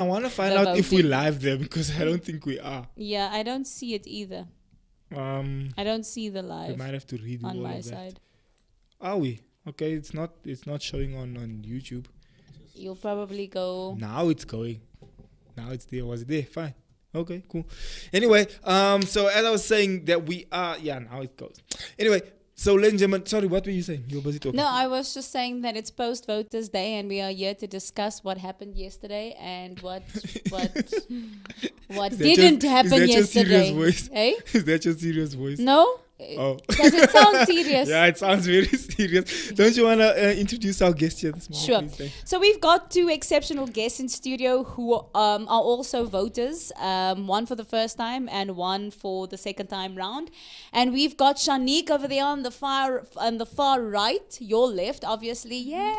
I want to find The out if we voting. live there because I don't think we are. Yeah, I don't see it either. I don't see the We live might have to redo on all my of that. side. Are we? Okay, it's not showing on YouTube. You'll probably go. Now it's going. Now it's there. Was it there? Fine. Okay, cool. Anyway, so as I was saying that we are, now it goes. Anyway, so ladies and gentlemen, sorry, what were you saying? You were busy talking. No, I was just saying that it's post Voters Day, and we are here to discuss what happened yesterday and what Is that didn't your- happen is that your yesterday. serious voice? Hey, Is that your serious voice? no, Oh. does it sound serious? Yeah, it sounds very serious. Don't you want to introduce our guest here this morning? Sure. Please, thank- So we've got two exceptional guests in studio who are also voters, one for the first time and one for the second time round. And we've got Shanique over there on the far right, your left, obviously. Yay!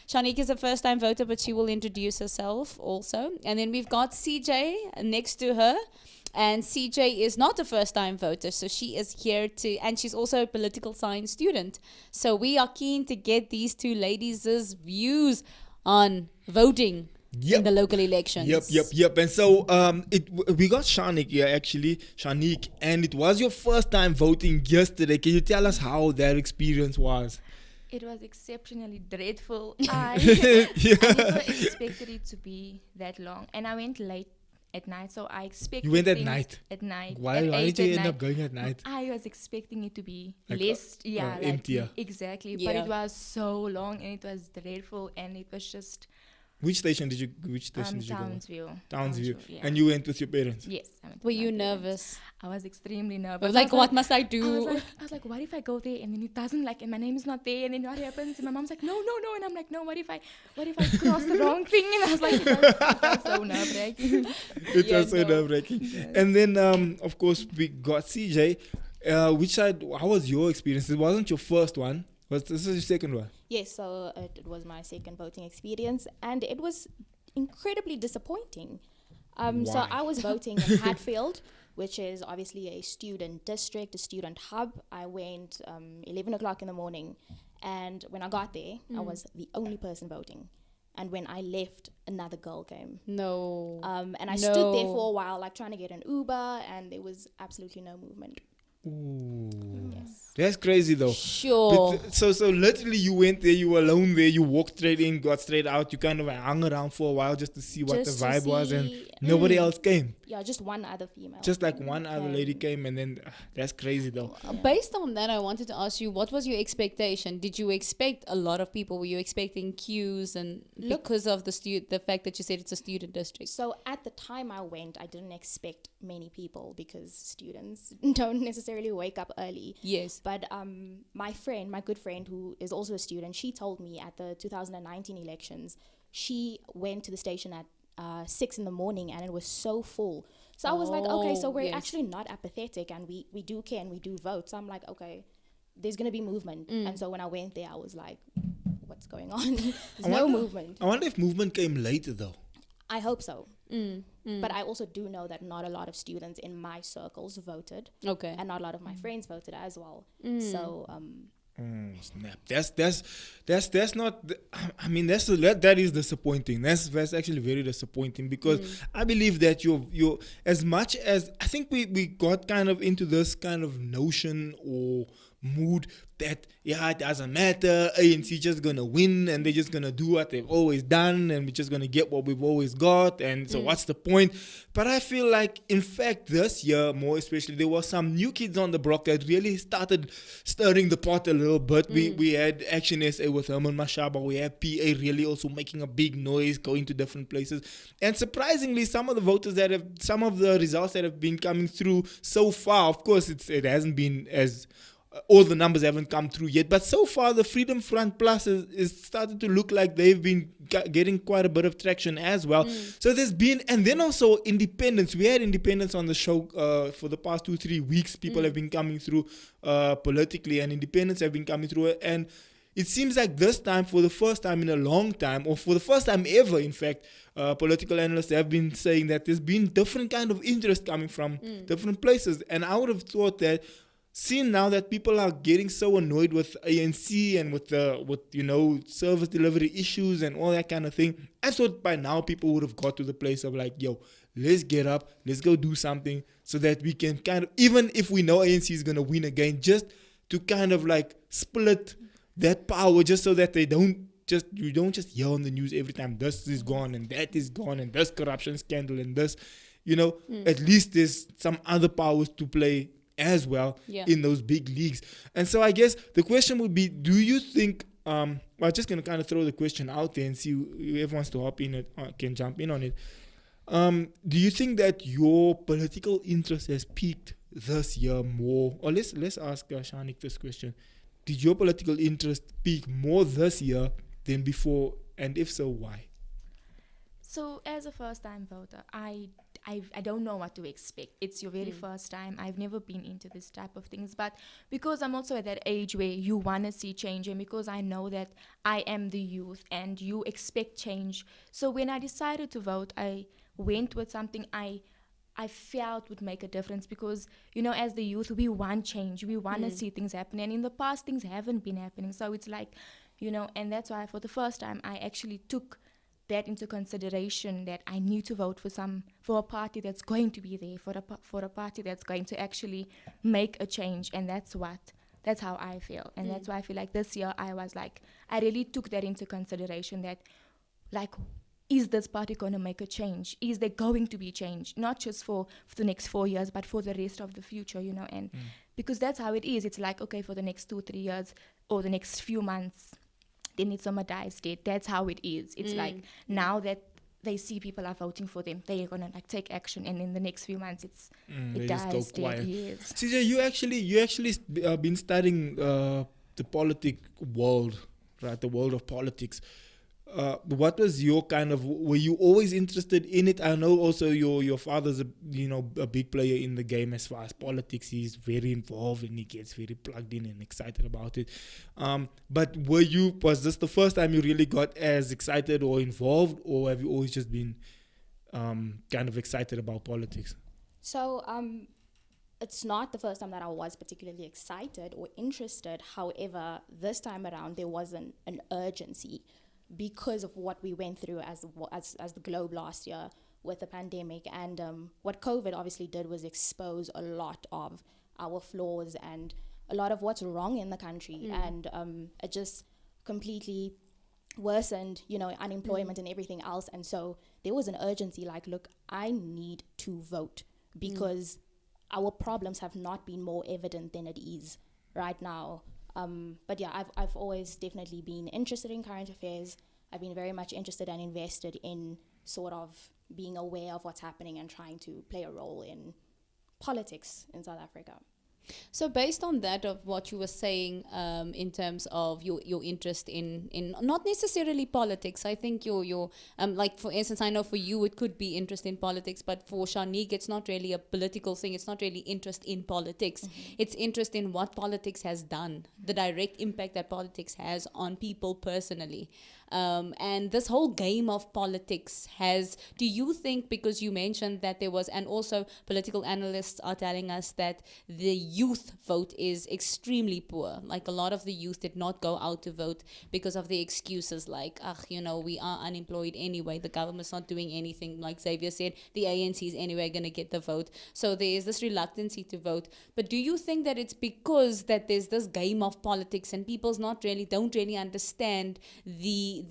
Shanique is a first-time voter, but she will introduce herself also. And then we've got CJ next to her. And CJ is not a first-time voter, so she is here to, and she's also a political science student. So we are keen to get these two ladies' views on voting in the local elections. Yep. And so we got Shanique here actually, Shanique, and it was your first time voting yesterday. Can you tell us how that experience was? It was exceptionally dreadful. I never expected it to be that long, and I went late at night, so I expected You went at things night? At night. Why at did 8 you at end night. up going at night? I was expecting it to be Like, less, emptier. Exactly, Yeah. but it was so long and it was dreadful, and it was just Which station did you go? Townsville. Townsville. Yeah. And you went with your parents? Yes. I went with Were my you parents. nervous? I was extremely I nervous. was like, I what must I I do? was like, what if I go there and then it doesn't, like, and my name is not there, and then what happens? And my mom's like, no, and I'm like, no, what if I cross the wrong thing? And I was like, it was so nerve-wracking. It Yeah, was so no. nerve-wracking. And then, of course, we got CJ. Which side, how was your experience? It wasn't your first one. This is your second one? Yes, so it was my second voting experience, and it was incredibly disappointing. So Why? I was voting in Hatfield, which is obviously a student district, a student hub. I went 11 o'clock in the morning, and when I got there, I was the only person voting. And when I left, another girl came. No. And I stood there No. for a while, like trying to get an Uber, and there was absolutely no movement. Ooh. Yes. That's crazy though. Sure. But so literally you went there, you were alone there, you walked straight in, got straight out, you kind of hung around for a while just to see what Just the to vibe was, and see- nobody else came. Yeah, just one other female. Just like one other lady came, and then that's crazy though. Based on that, I wanted to ask you, what was your expectation? Did you expect a lot of people? Were you expecting queues, and because of the fact that you said it's a student district? So at the time I went, I didn't expect many people because students don't necessarily wake up early. Yes. But my good friend, who is also a student, she told me at the 2019 elections, she went to the station at 6 in the morning and it was so full. So I was like, okay, so Oh, we're yes. actually not apathetic, and we do care and we do vote. So I'm like, okay, there's going to be movement. And so when I went there, I was like, what's going on? There's no movement. I wonder if movement came later though. I hope so. But I also do know that not a lot of students in my circles voted, Okay. and not a lot of my friends voted as well. So Snap. That's not. I mean, that is disappointing. That's actually very disappointing because I believe that you're as much as I think we got kind of into this kind of notion or mood that it doesn't matter, ANC just gonna win and they're just gonna do what they've always done and we're just gonna get what we've always got, and so what's the point? But I feel like in fact this year more especially there were some new kids on the block that really started stirring the pot a little bit. We had Action SA with Herman Mashaba, we had PA really also making a big noise, going to different places, and surprisingly some of the results that have been coming through so far, of course it hasn't been as all the numbers haven't come through yet, but so far the Freedom Front Plus is started to look like they've been getting quite a bit of traction as well. So there's been, and then also independence. We had independence on the show for the past 2-3 weeks. People have been coming through politically, and independents have been coming through, and it seems like this time, for the first time in a long time, or for the first time ever, in fact, political analysts have been saying that there's been different kind of interest coming from different places, and I would have thought that seeing now that people are getting so annoyed with ANC and with service delivery issues and all that kind of thing, I thought by now people would have got to the place of like, yo, let's get up, let's go do something so that we can kind of, even if we know ANC is gonna win again, just to kind of like split that power, just so that you don't just hear on the news every time this is gone and that is gone and this corruption scandal and this, at least there's some other powers to play as well in those big leagues. And so I guess the question would be, do you think, I'm just going to kind of throw the question out there and see whoever wants to hop in it can jump in on it. Do you think that your political interest has peaked this year more? Or let's ask Shanique this question. Did your political interest peak more this year than before? And if so, why? So as a first-time voter, I don't know what to expect. It's your very first time. I've never been into this type of things. But because I'm also at that age where you want to see change, and because I know that I am the youth and you expect change. So when I decided to vote, I went with something I felt would make a difference, because, as the youth, we want change. We want to see things happen. And in the past, things haven't been happening. So it's like, and that's why for the first time, I actually took that into consideration, that I need to vote for a party that's going to be there, for a party that's going to actually make a change. And that's how I feel. And that's why I feel like this year I was like, I really took that into consideration, that like, is this party going to make a change? Is there going to be change? Not just for the next 4 years, but for the rest of the future, and because that's how it is. It's like, okay, for the next 2-3 years or the next few months, then it's on a die state. That's how it is. It's like, now that they see people are voting for them, they're gonna like take action, and in the next few months it dies dead. Yes. CJ, you actually been studying the politic world, right? The world of politics. What was your kind of? Were you always interested in it? I know also your father's a big player in the game as far as politics. He's very involved and he gets very plugged in and excited about it. But was this the first time you really got as excited or involved, or have you always just been kind of excited about politics? So it's not the first time that I was particularly excited or interested. However, this time around there wasn't an urgency, because of what we went through as the globe last year with the pandemic. And what COVID obviously did was expose a lot of our flaws and a lot of what's wrong in the country. And it just completely worsened, unemployment and everything else. And so there was an urgency, like, look, I need to vote, because our problems have not been more evident than it is right now. But yeah, I've always definitely been interested in current affairs. I've been very much interested and invested in sort of being aware of what's happening and trying to play a role in politics in South Africa. So based on that, of what you were saying, in terms of your interest in not necessarily politics, I think your like, for instance, I know for you it could be interest in politics, but for Shanique it's not really a political thing. It's not really interest in politics. It's interest in what politics has done, the direct impact that politics has on people personally. And this whole game of politics do you think, because you mentioned that there was, and also political analysts are telling us that the youth vote is extremely poor. Like, a lot of the youth did not go out to vote because of the excuses like, we are unemployed anyway, the government's not doing anything. Like Xavier said, the ANC is anyway going to get the vote. So there is this reluctancy to vote. But do you think that it's because that there's this game of politics and people don't really understand the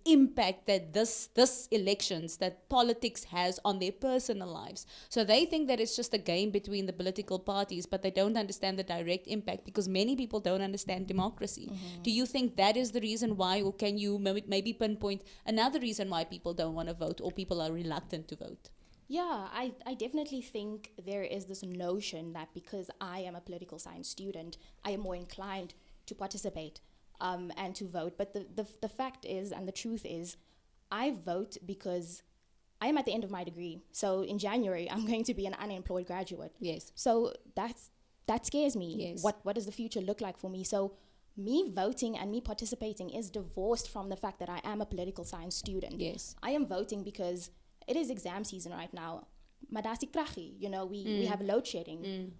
impact that this elections, that politics has on their personal lives? So they think that it's just a game between the political parties, but they don't understand the direct impact, because many people don't understand democracy. Do you think that is the reason why, or can you maybe pinpoint another reason why people don't want to vote, or people are reluctant to vote? Yeah, I definitely think there is this notion that because I am a political science student, I am more inclined to participate and to vote. But the fact is, and the truth is, I vote because I am at the end of my degree. So in January, I'm going to be an unemployed graduate. Yes. So that scares me. Yes. What does the future look like for me? So me voting and me participating is divorced from the fact that I am a political science student. Yes. I am voting because it is exam season right now. Madasi Krachi, we have load shedding.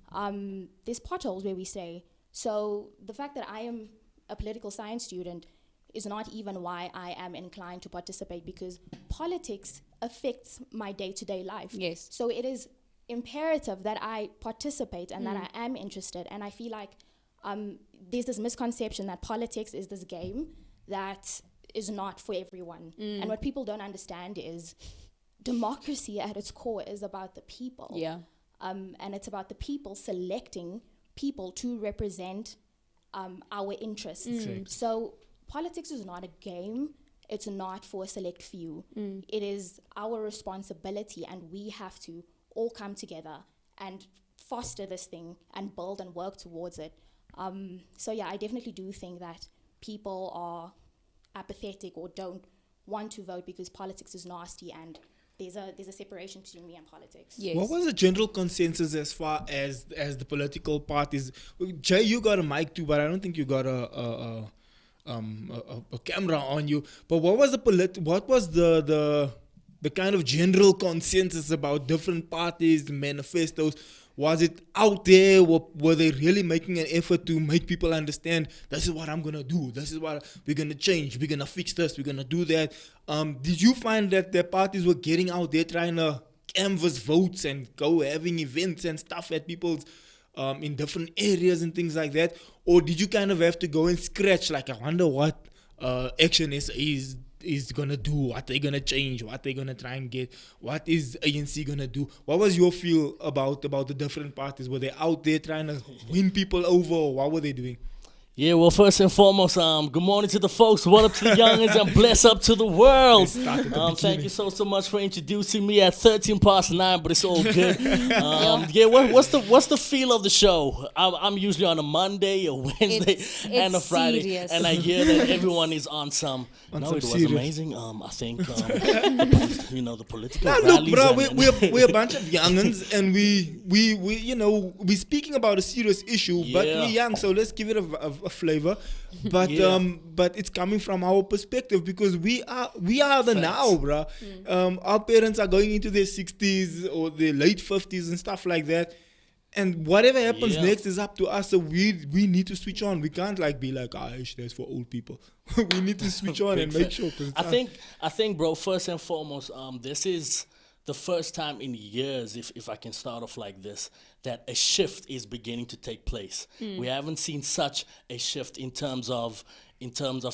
There's potholes where we stay. So the fact that I am a political science student is not even why I am inclined to participate, because politics affects my day-to-day life. Yes. So it is imperative that I participate and that I am interested. And I feel like there's this misconception that politics is this game that is not for everyone. And what people don't understand is democracy at its core is about the people. Yeah. And it's about the people selecting people to represent our interests. So politics is not a game. It's not for a select few. It is our responsibility, and we have to all come together and foster this thing and build and work towards it. So yeah, I definitely do think that people are apathetic or don't want to vote because politics is nasty, and there's a separation between me and politics. Yes. What was the general consensus as far as the political parties? Jay, you got a mic too, but I don't think you got a camera on you. But what was the kind of general consensus about different parties, manifestos? Was it out there? Were they really making an effort to make people understand, this is what I'm going to do, this is what we're going to change, we're going to fix this, we're going to do that? Did you find that their parties were getting out there trying to canvass votes and go having events and stuff at people's in different areas and things like that? Or did you kind of have to go and scratch, like, I wonder what Action is going to do, what they're going to change, what they're going to try and get, what is ANC going to do? What was your feel about the different parties? Were they out there trying to win people over, or what were they doing? Yeah, well, first and foremost, good morning to the folks. What up to the youngins, and bless up to the world. Thank you so much for introducing me at 9:13, but it's all good. Yeah, what's the feel of the show? I'm usually on a Monday, a Wednesday, and a Friday, serious. and I hear that everyone is on some. On No, some it was serious. amazing. I think the political Now, rallies. look, bro, and- we're a bunch of youngins, and we're speaking about a serious issue, but Yeah. we're young, so let's give it a flavor. But Yeah. but it's coming from our perspective, because we are the Facts. now, bro. Our parents are going into their 60s or their late 50s and stuff like that. And whatever happens Yeah. next is up to us. So we need to switch on. We can't be like, that's for old people. We need to switch on and Big make fact. sure. 'Cause it's I think, bro, first and foremost, this is the first time in years, if I can start off like this, that a shift is beginning to take place. We haven't seen such a shift in terms of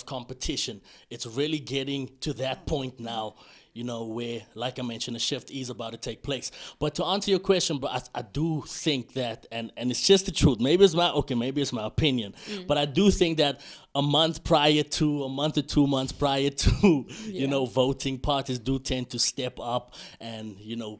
competition. It's really getting to that point now, where, like I mentioned, a shift is about to take place. But to answer your question, but I do think that, and it's just the truth. Maybe it's my opinion, but I do think that a month or 2 months prior to, voting, parties do tend to step up and,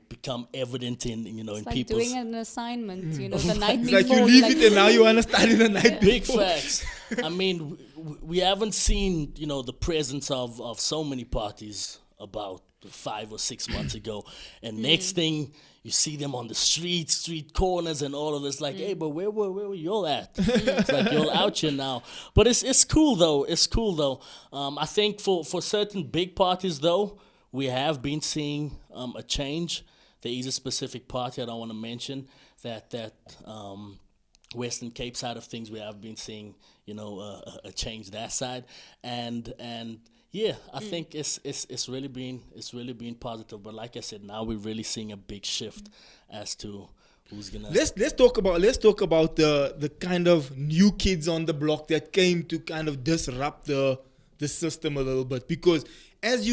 become evident in It's like people's doing an assignment, the night It's before. like you leave it and now you want to study the night big before. facts. I mean, we haven't seen, the presence of so many parties about 5 or 6 months ago. And next thing, you see them on the street corners and all of this. Like, hey, but where were y'all at? It's like y'all out here now. But it's cool though. It's cool though. I think for certain big parties though, we have been seeing a change. There is a specific party I don't want to mention that Western Cape side of things, we have been seeing, a change that side, and yeah, I think it's really been positive. But like I said, now we're really seeing a big shift as to who's gonna. Let's talk about the kind of new kids on the block that came to kind of disrupt the system a little bit, because as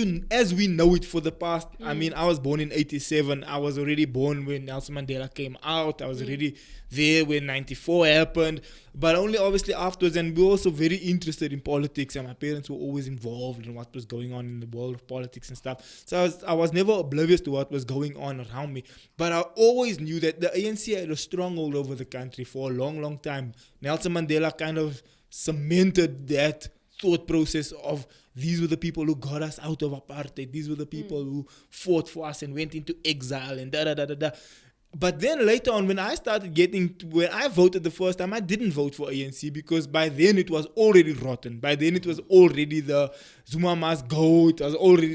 we know it for the past, I mean, I was born in 87. I was already born when Nelson Mandela came out. I was already there when 94 happened, but only obviously afterwards. And we were also very interested in politics, and my parents were always involved in what was going on in the world of politics and stuff. So I was never oblivious to what was going on around me, but I always knew that the ANC had a stronghold over the country for a long, long time. Nelson Mandela kind of cemented that thought process of, these were the people who got us out of apartheid. These were the people who fought for us and went into exile and da-da-da-da-da. But then later on, when I voted the first time, I didn't vote for ANC, because by then it was already rotten. By then it was already the Zuma must go. It was already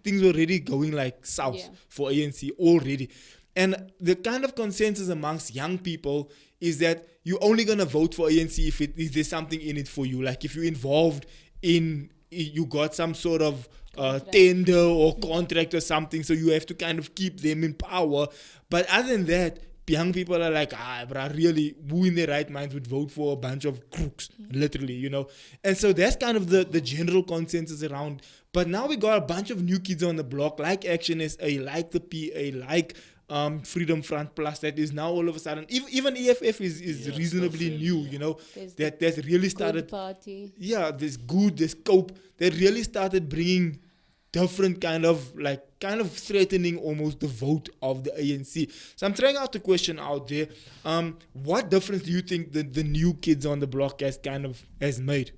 things were already going south for ANC already. And the kind of consensus amongst young people is that you're only going to vote for ANC if there's something in it for you. Like if you're involved in, you got some sort of tender or contract or something, so you have to kind of keep them in power. But other than that, young people are like, but really, who in their right minds would vote for a bunch of crooks, literally, you know? And so that's kind of the general consensus around. But now we got a bunch of new kids on the block, like Action SA, like the PA, like Freedom Front Plus, that is now all of a sudden, even EFF is reasonably new, you know? That's really started. Party. Yeah, there's scope. They really started bringing different kind of threatening almost the vote of the ANC. So I'm throwing out the question out there. What difference do you think the new kids on the block has made?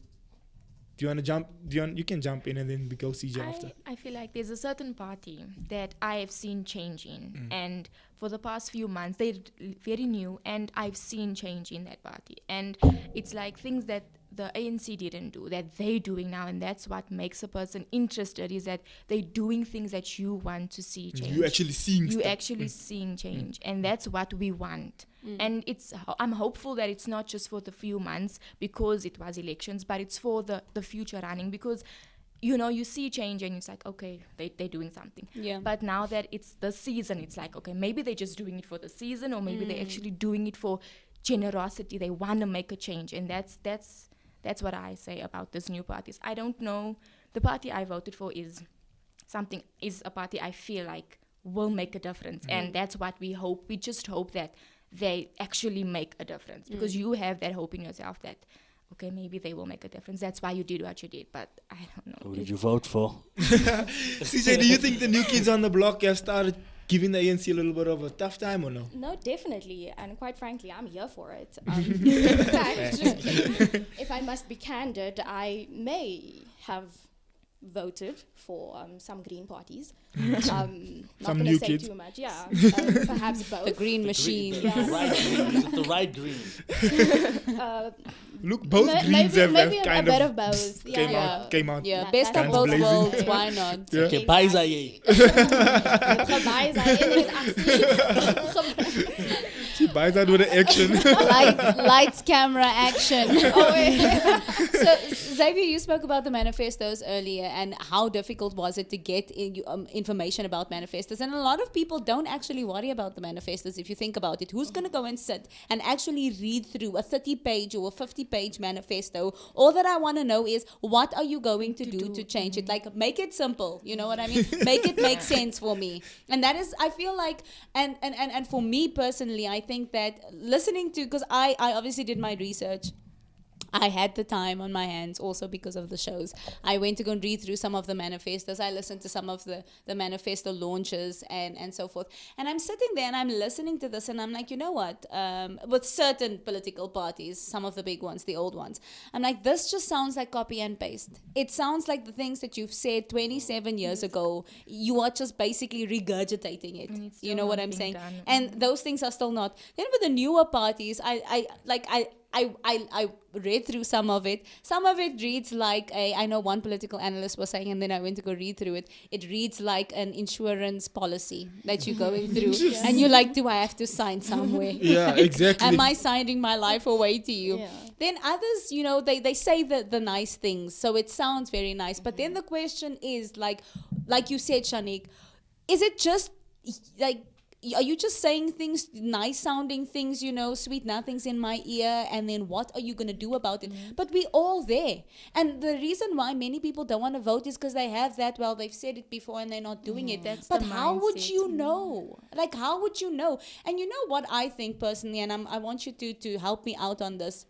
Do you want to jump? You can jump in and then we go CJ after. I feel like there's a certain party that I have seen change in, and for the past few months they're very new, and I've seen change in that party, and it's like things that the ANC didn't do that they're doing now, and that's what makes a person interested, is that they're doing things that you want to see change. You actually seeing you stuff. actually seeing change, and that's what we want. And I'm hopeful that it's not just for the few months because it was elections, but it's for the future running, because you see change and it's like, okay, they're doing something. Yeah. But now that it's the season, it's like, okay, maybe they're just doing it for the season, or maybe they're actually doing it for generosity. They want to make a change, and that's what I say about these new parties. I don't know. The party I voted for is a party I feel like will make a difference, and that's what we hope. We just hope that they actually make a difference, because you have that hope in yourself that, okay, maybe they will make a difference. That's why you did what you did, but I don't know. Who did you vote for? CJ, do you think the new kids on the block have started giving the ANC a little bit of a tough time or no? No, definitely. And quite frankly, I'm here for it. In fact, if I must be candid, I may have voted for some green parties. Not Some going new to say kids. too much. Yeah, perhaps both. The green machine. The right green. Is it the right green? Look, both greens maybe have a kind bit of of both. came out. Yeah, That- best that's of both blazing. worlds. Why not? Yeah. Okay, Baizaye. Gebaai zijn in het actie. She buys that with the action. Lights, camera, action. So, Xavier, you spoke about the manifestos earlier, and how difficult was it to get information about manifestos? And a lot of people don't actually worry about the manifestos. If you think about it, who's going to go and sit and actually read through a 30-page or a 50-page manifesto? All that I want to know is, what are you going to do to change it? Like, make it simple. You know what I mean? Make it make sense for me. And that is, I feel like, and for me personally, I think that listening to, because I obviously did my research. I had the time on my hands also because of the shows. I went to go and read through some of the manifestos. I listened to some of the manifesto launches and so forth. And I'm sitting there and I'm listening to this and I'm like, you know what? With certain political parties, some of the big ones, the old ones, I'm like, this just sounds like copy and paste. It sounds like the things that you've said 27 years ago. You are just basically regurgitating it. And it's You still know what not I'm being saying? done. And those things are still not. Then with the newer parties, I read through some of it. Some of it reads like I know one political analyst was saying, and then I went to go read through it. It reads like an insurance policy that you're going through. And you're like, do I have to sign somewhere? Yeah, exactly. Am I signing my life away to you? Yeah. Then others, they say the nice things. So it sounds very nice. But then the question is, like you said, Shanique, is it just like, are you just saying things, nice sounding things, sweet nothings in my ear, and then what are you going to do about it? But we're all there. And the reason why many people don't want to vote is because they have that, well, they've said it before and they're not doing it. That's But the how would mindset. you know? Like, how would you know? And you know what I think personally, and I want you to help me out on this.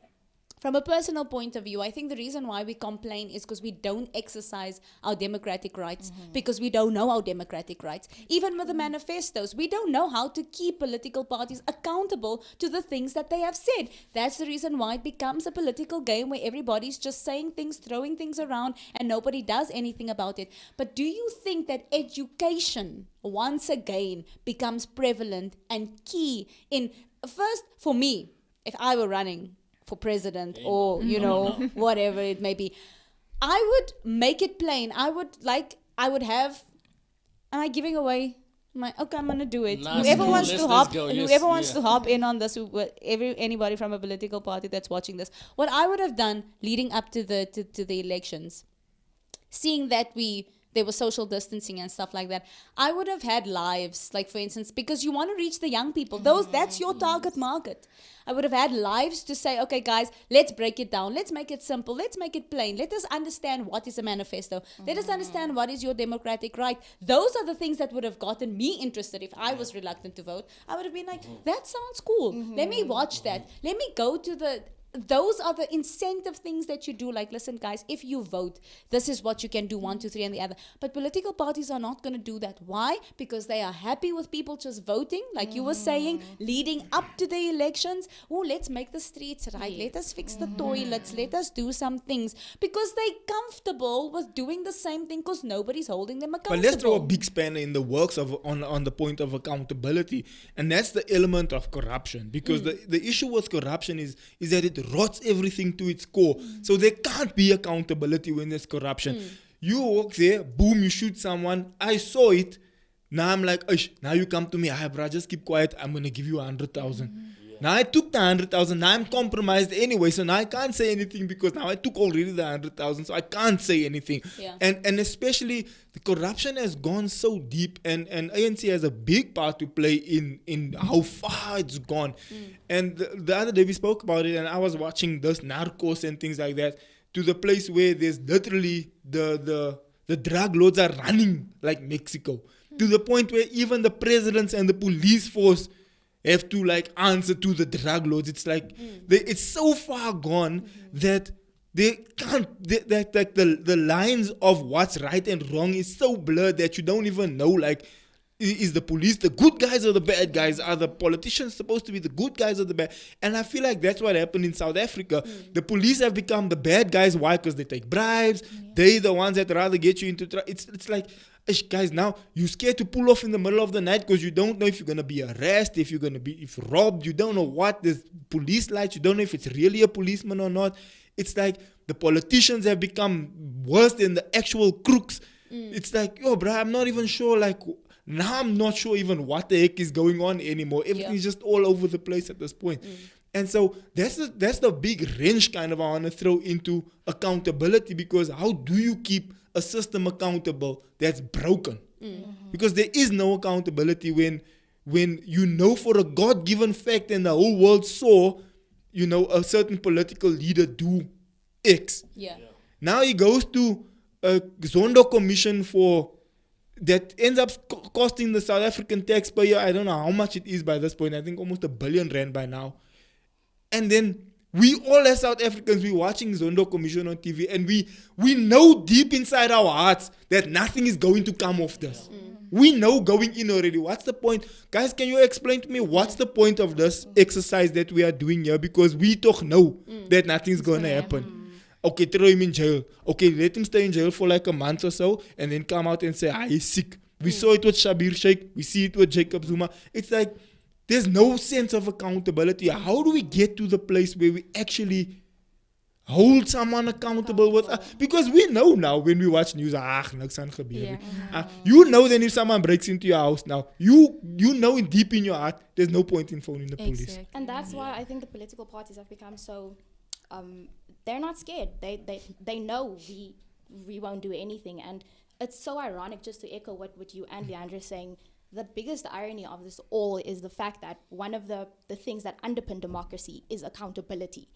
From a personal point of view, I think the reason why we complain is because we don't exercise our democratic rights, because we don't know our democratic rights. Even with the manifestos, we don't know how to keep political parties accountable to the things that they have said. That's the reason why it becomes a political game where everybody's just saying things, throwing things around, and nobody does anything about it. But do you think that education, once again, becomes prevalent and key in, first, for me, if I were running for president or whatever it may be, I would make it plain. I would have, am I giving away Okay, I'm gonna do it. Nice, Whoever cool. wants Let's to hop, go. Yes, whoever wants yeah. to hop in on this, anybody from a political party that's watching this, what I would have done leading up to the elections, seeing that there was social distancing and stuff like that, I would have had lives, like for instance, because you want to reach the young people. That's your target market. I would have had lives to say, okay, guys, let's break it down. Let's make it simple. Let's make it plain. Let us understand what is a manifesto. Let us understand what is your democratic right. Those are the things that would have gotten me interested. If I was reluctant to vote, I would have been like, that sounds cool. Let me watch that. Let me go to those are the incentive things that you do. Like, listen, guys, if you vote, this is what you can do, 1, 2, 3, and the other. But political parties are not going to do that. Why? Because they are happy with people just voting, like you were saying, leading up to the elections. Oh, let's make the streets right. Let us fix the toilets. Let us do some things. Because they're comfortable with doing the same thing because nobody's holding them accountable. But let's throw a big spanner in the works on the point of accountability, and that's the element of corruption. Because the issue with corruption is that it rots everything to its core. So there can't be accountability when there's corruption. You walk there, boom, you shoot someone. I saw it. Now I'm like, now you come to me. Bro, just keep quiet. I'm gonna give you 100,000. Now I took the 100,000. Now I'm compromised anyway, so now I can't say anything because now I took already the 100,000, so I can't say anything. Yeah. And especially the corruption has gone so deep, and ANC has a big part to play in how far it's gone. And the other day we spoke about it, and I was watching this Narcos and things like that, to the place where there's literally the drug lords are running like Mexico, to the point where even the presidents and the police force have to like answer to the drug lords. It's like it's so far gone that they can't. That like the lines of what's right and wrong is so blurred that you don't even know. Like, is the police the good guys or the bad guys? Are the politicians supposed to be the good guys or the bad? And I feel like that's what happened in South Africa. The police have become the bad guys. Why? Because they take bribes. They're the ones that rather get you into trouble. It's like, guys, now you're scared to pull off in the middle of the night because you don't know if you're going to be arrested, if you're going to be robbed. You don't know what. There's police lights. You don't know if it's really a policeman or not. It's like the politicians have become worse than the actual crooks. It's like, yo, bro, I'm not even sure. Like, now I'm not sure even what the heck is going on anymore. Everything's just all over the place at this point. And so that's the big wrench kind of I want to throw into accountability, because how do you keep a system accountable that's broken? Because there is no accountability when you know for a God-given fact and the whole world saw, you know, a certain political leader do X. Now he goes to a Zondo commission that ends up costing the South African taxpayer, I don't know how much it is by this point, I think almost R1 billion by now. And then we all as South Africans, we watching Zondo Commission on TV, and we know deep inside our hearts that nothing is going to come of this. We know going in already. What's the point? Guys, can you explain to me what's the point of this exercise that we are doing here? Because we don't know that nothing's going to happen. Okay, throw him in jail. Okay, let him stay in jail for like a month or so and then come out and say, he's sick. We saw it with Shabir Sheikh. We see it with Jacob Zuma. It's like, there's no sense of accountability. How do we get to the place where we actually hold someone accountable with us? Because we know now when we watch news, niks aan gebeur. You know then if someone breaks into your house now, you know in deep in your heart, there's no point in phoning the police. And that's why I think the political parties have become so, they're not scared. They know we won't do anything. And it's so ironic, just to echo what you and Leandra are saying. The biggest irony of this all is the fact that one of the things that underpin democracy is accountability.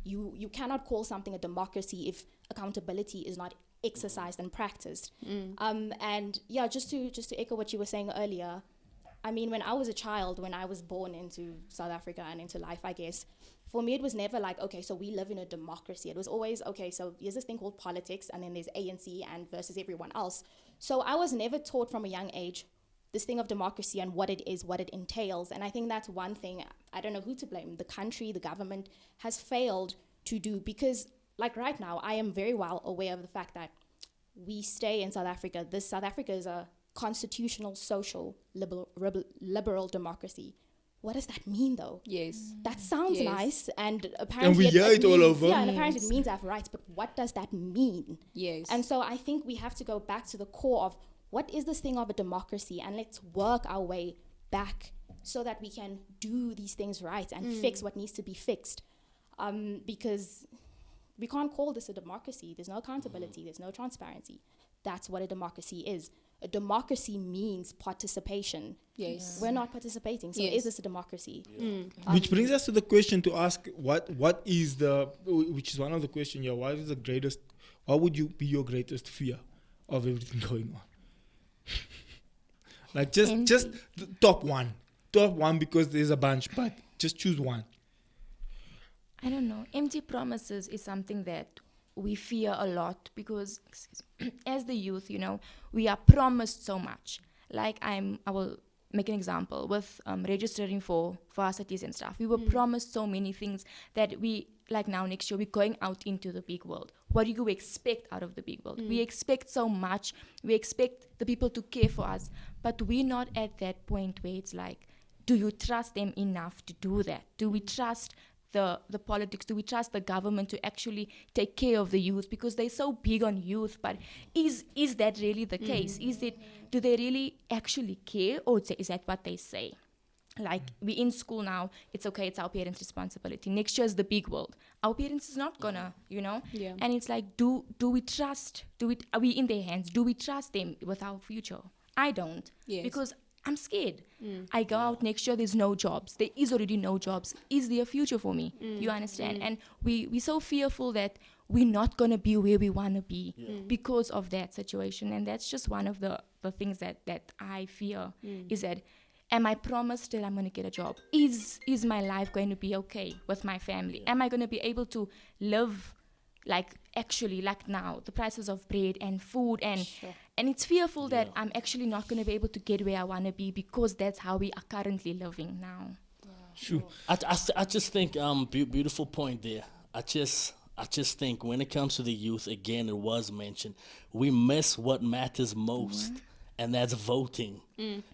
You cannot call something a democracy if accountability is not exercised and practiced. And yeah, just to echo what you were saying earlier, I mean, when I was a child, when I was born into South Africa and into life, I guess, for me it was never like, okay, so we live in a democracy. It was always, okay, so there's this thing called politics, and then there's ANC and versus everyone else. So I was never taught from a young age this thing of democracy and what it is, what it entails. And I think that's one thing, I don't know who to blame, the country, the government has failed to do, because like right now, I am very well aware of the fact that we stay in South Africa. South Africa is a constitutional, social, liberal democracy. What does that mean, though? Yes. That sounds nice, and apparently... And we hear it all over. Yeah, and apparently it means I have rights, but what does that mean? Yes. And so I think we have to go back to the core of what is this thing of a democracy, and let's work our way back so that we can do these things right and fix what needs to be fixed. Because we can't call this a democracy. There's no accountability. There's no transparency. That's what a democracy is. A democracy means participation. Yes. We're not participating, so Yes. is this a democracy? Which brings us to the question to ask: what is which is one of the questions here? What is the greatest? What would you be your greatest fear of everything going on? Like just the top one, because there's a bunch, but just choose one. I don't know. Empty promises is something that we fear a lot because as the youth, we are promised so much. Like I will make an example with registering for varsities and stuff. We were promised so many things that we, like now next year, we're going out into the big world. What do you expect out of the big world? We expect so much. We expect the people to care for us, but we're not at that point where it's like, do you trust them enough to do that? Do we trust the politics? Do we trust the government to actually take care of the youth? Because they're so big on youth, but is that really the case? Do they really actually care, or is that what they say? Like, we're in school now, it's okay, it's our parents' responsibility. Next year is the big world. Our parents is not gonna, Yeah. And it's like, do we trust? Are we in their hands? Do we trust them with our future? I don't. Yes. Because I'm scared. I go out next year, there's no jobs. There is already no jobs. Is there a future for me? You understand? And we're so fearful that we're not going to be where we want to be because of that situation. And that's just one of the things that I fear is that, am I promised that I'm going to get a job? Is my life going to be okay with my family? Am I going to be able to live like now, the prices of bread and food, and it's fearful that I'm actually not going to be able to get where I want to be because that's how we are currently living now. Sure. I just think beautiful point there. I just think when it comes to the youth, again, it was mentioned, we miss what matters most, and that's voting.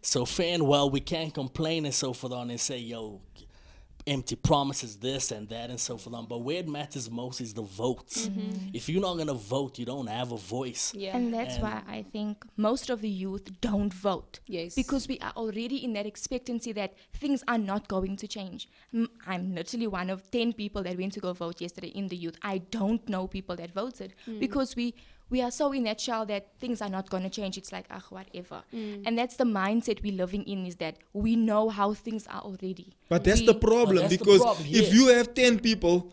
So while we can't complain and so forth on and say, yo, empty promises, this and that and so forth on, but where it matters most is the votes. If you're not going to vote, you don't have a voice. Yeah. And that's why I think most of the youth don't vote. Yes. Because we are already in that expectancy that things are not going to change. I'm literally one of 10 people that went to go vote yesterday in the youth. I don't know people that voted because we are so in that shell that things are not going to change. It's like, whatever. And that's the mindset we're living in, is that we know how things are already. But that's the problem, that's the because problem, if yeah. you have 10 people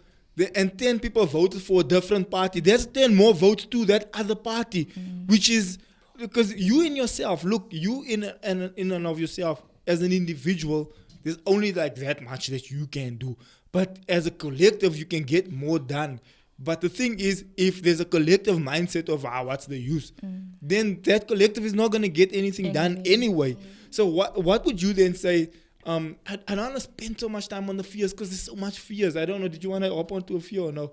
and 10 people voted for a different party, there's 10 more votes to that other party, which is because you in yourself, look, you in and of yourself as an individual, there's only like that much that you can do. But as a collective, you can get more done. But the thing is, if there's a collective mindset of, what's the use? Then that collective is not going to get anything done anyway. So what would you then say? I don't want to spend so much time on the fears because there's so much fears. I don't know. Did you want to hop onto a fear or no?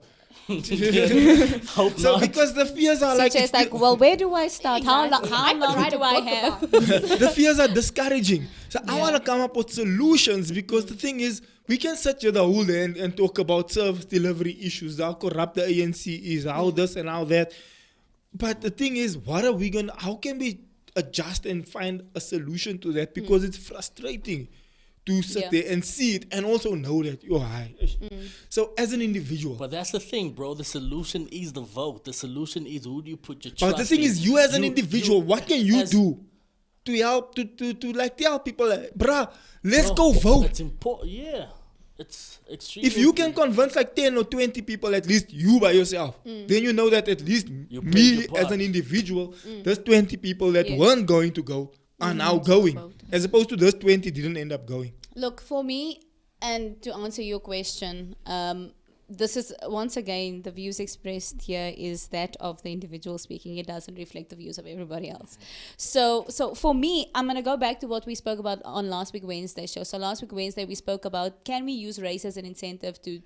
Hope So not. because the fears are like, It's like, well, where do I start? Exactly. How long do I have? the fears are discouraging. So I want to come up with solutions, because the thing is, we can sit here the whole day and talk about service delivery issues, how corrupt the ANC is, how this and how that. But the thing is, how can we adjust and find a solution to that? Because it's frustrating to sit there and see it and also know that you're high. So as an individual. But that's the thing, bro. The solution is the vote. The solution is who do you put your trust But the thing in. is, you as an individual, what can you do to help to like tell people, like, bruh, let's go vote. It's important. Yeah, it's extremely. If you can convince like 10 or 20 people, at least you by yourself, then you know that at least You played me your part. as an individual, those 20 people that Yeah. weren't going to go are now going, as opposed to those 20 didn't end up going. Look, for me, and to answer your question, this is, once again, the views expressed here is that of the individual speaking. It doesn't reflect the views of everybody else. So for me, I'm going to go back to what we spoke about on last week Wednesday show. So last week Wednesday, we spoke about, can we use race as an incentive to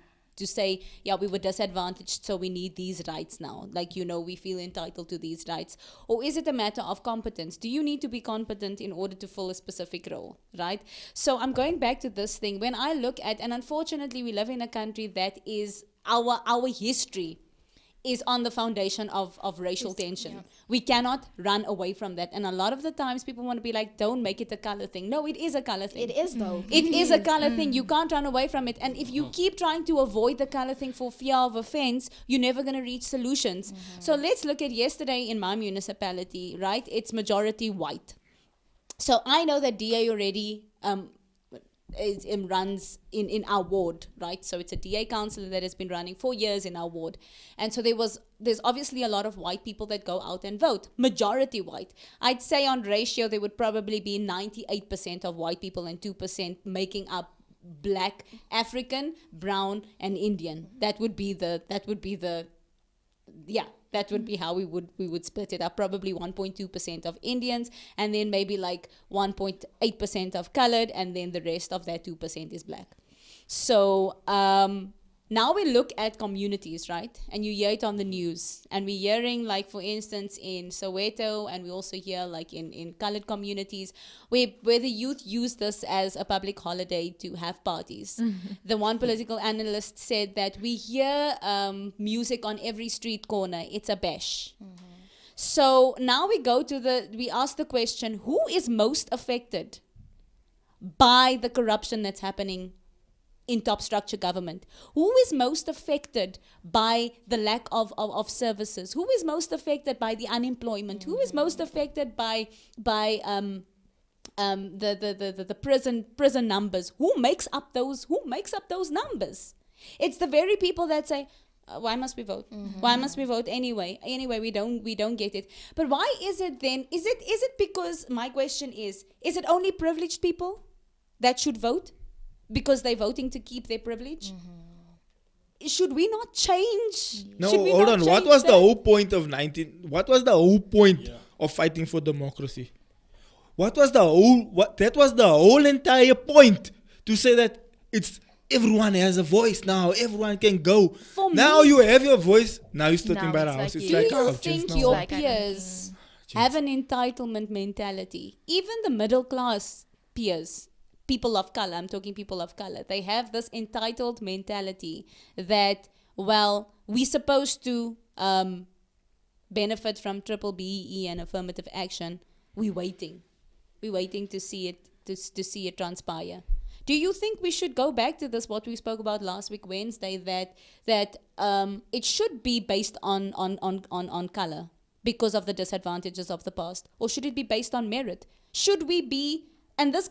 say, yeah, we were disadvantaged, so we need these rights now. Like, we feel entitled to these rights. Or is it a matter of competence? Do you need to be competent in order to fill a specific role, right? So I'm going back to this thing. When I look at, and unfortunately we live in a country that is, our history is on the foundation of racial tension. We cannot run away from that. And a lot of the times people want to be like, don't make it a color thing. No, it is a color thing. It is though. It is a color thing. You can't run away from it. And if you keep trying to avoid the color thing for fear of offense, you're never going to reach solutions. So let's look at yesterday in my municipality, right? It's majority white. So I know that DA already runs in our ward, right? So it's a DA councillor that has been running for years in our ward. And so there's obviously a lot of white people that go out and vote, majority white. I'd say on ratio, there would probably be 98% of white people and 2% making up Black, African, brown, and Indian. That would be how we would split it up. Probably 1.2% of Indians, and then maybe like 1.8% of colored, and then the rest of that 2% is Black. So now we look at communities, right? And you hear it on the news, and we're hearing, like, for instance, in Soweto, and we also hear like in colored communities where the youth use this as a public holiday to have parties. The one political analyst said that we hear music on every street corner. It's a bash. So now we ask the question, who is most affected by the corruption that's happening in top structure government? Who is most affected by the lack of services? Who is most affected by the unemployment? Who is most affected by the prison numbers? Who makes up those numbers? It's the very people that say, why must we vote? Why must we vote anyway? Anyway, we don't get it. But why is it then? Is it because, my question is it only privileged people that should vote? Because they're voting to keep their privilege? Should we not change? No, Should we hold not on. What change was the that? whole point of What was the whole point of fighting for democracy? What was the whole? That was the whole entire point, to say that it's everyone has a voice now. Everyone can go. For now me- you have your voice. Now you're sitting Now by the it's house. like It's you- like, Do you oh, think just your now. Like, peers have an entitlement mentality? Even the middle class peers, people of color, I'm talking people of color, they have this entitled mentality that, well, we're supposed to benefit from triple BEE and affirmative action. We're waiting to see it to see it transpire. Do you think we should go back to this, what we spoke about last week Wednesday, that it should be based on color because of the disadvantages of the past, or should it be based on merit? Should we be, and this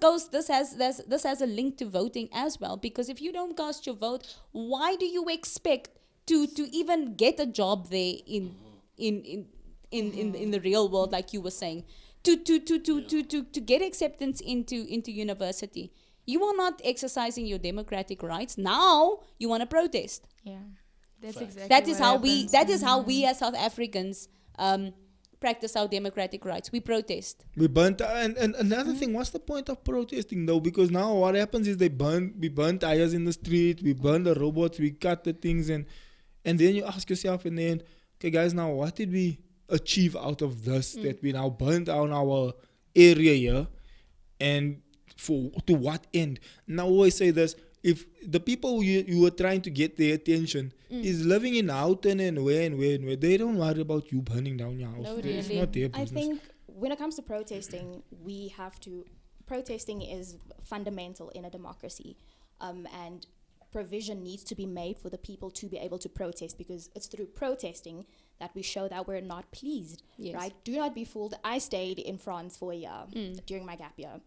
has a link to voting as well, because if you don't cast your vote, why do you expect to even get a job there in the real world, like you were saying, to get acceptance into university? You are not exercising your democratic rights. Now you want to protest. Yeah, that's exactly. That is what how happens. that is how we as South Africans practice our democratic rights. We protest. We burnt, and another thing, what's the point of protesting though? Because now what happens is we burn tires in the street, we burn the robots, we cut the things, and then you ask yourself in the end, okay guys, now what did we achieve out of this that we now burnt down our area here, and to what end? Now I always say this, if the people you were trying to get their attention is living in Houghton and where, they don't worry about you burning down your house. No, It's really. not their I business. think when it comes to protesting, protesting is fundamental in a democracy, and provision needs to be made for the people to be able to protest, because it's through protesting that we show that we're not pleased, Yes. right? Do not be fooled. I stayed in France for a year during my gap year.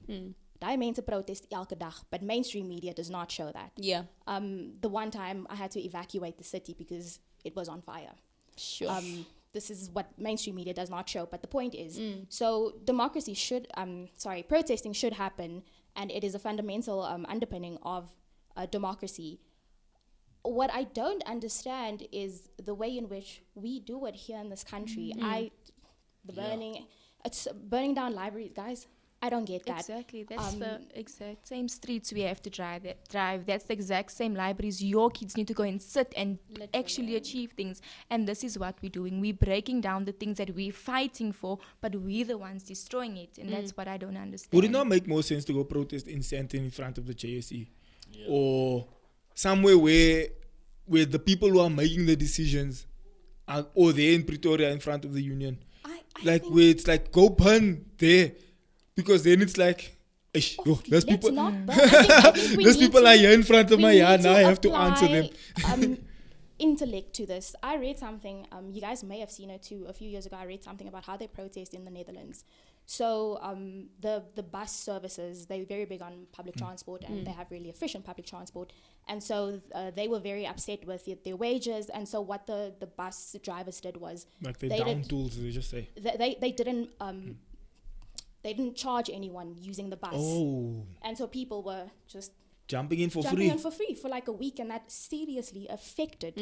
I meant to protest elke dag, but mainstream media does not show that. Yeah. The one time I had to evacuate the city because it was on fire. Sure. This is what mainstream media does not show. But the point is, so democracy protesting should happen, and it is a fundamental underpinning of democracy. What I don't understand is the way in which we do it here in this country. It's burning down libraries, guys. I don't get that. Exactly. That's the exact same streets we have to drive. That's the exact same libraries your kids need to go and sit and actually achieve things. And this is what we're doing. We're breaking down the things that we're fighting for, but we're the ones destroying it. And that's what I don't understand. Would it not make more sense to go protest in Sandton in front of the JSE? Or somewhere where the people who are making the decisions or there in Pretoria in front of the union. I Like think- where it's like go pun there, because then it's like, "Eish, yo, there's let's people, not burn. I think we there's need people to- are here in front of we my need yard. Now I have to apply, answer them. Intellect to this. I read something. You guys may have seen it too. A few years ago, I read something about how they protest in the Netherlands. So the bus services, they're very big on public transport, and they have really efficient public transport. And so they were very upset with their wages. And so what the bus drivers did was Like they they down did- tools, they just say, they didn't charge anyone using the bus. oh, And so people were just jumping in for jumping free. in for free for like a week, and that seriously affected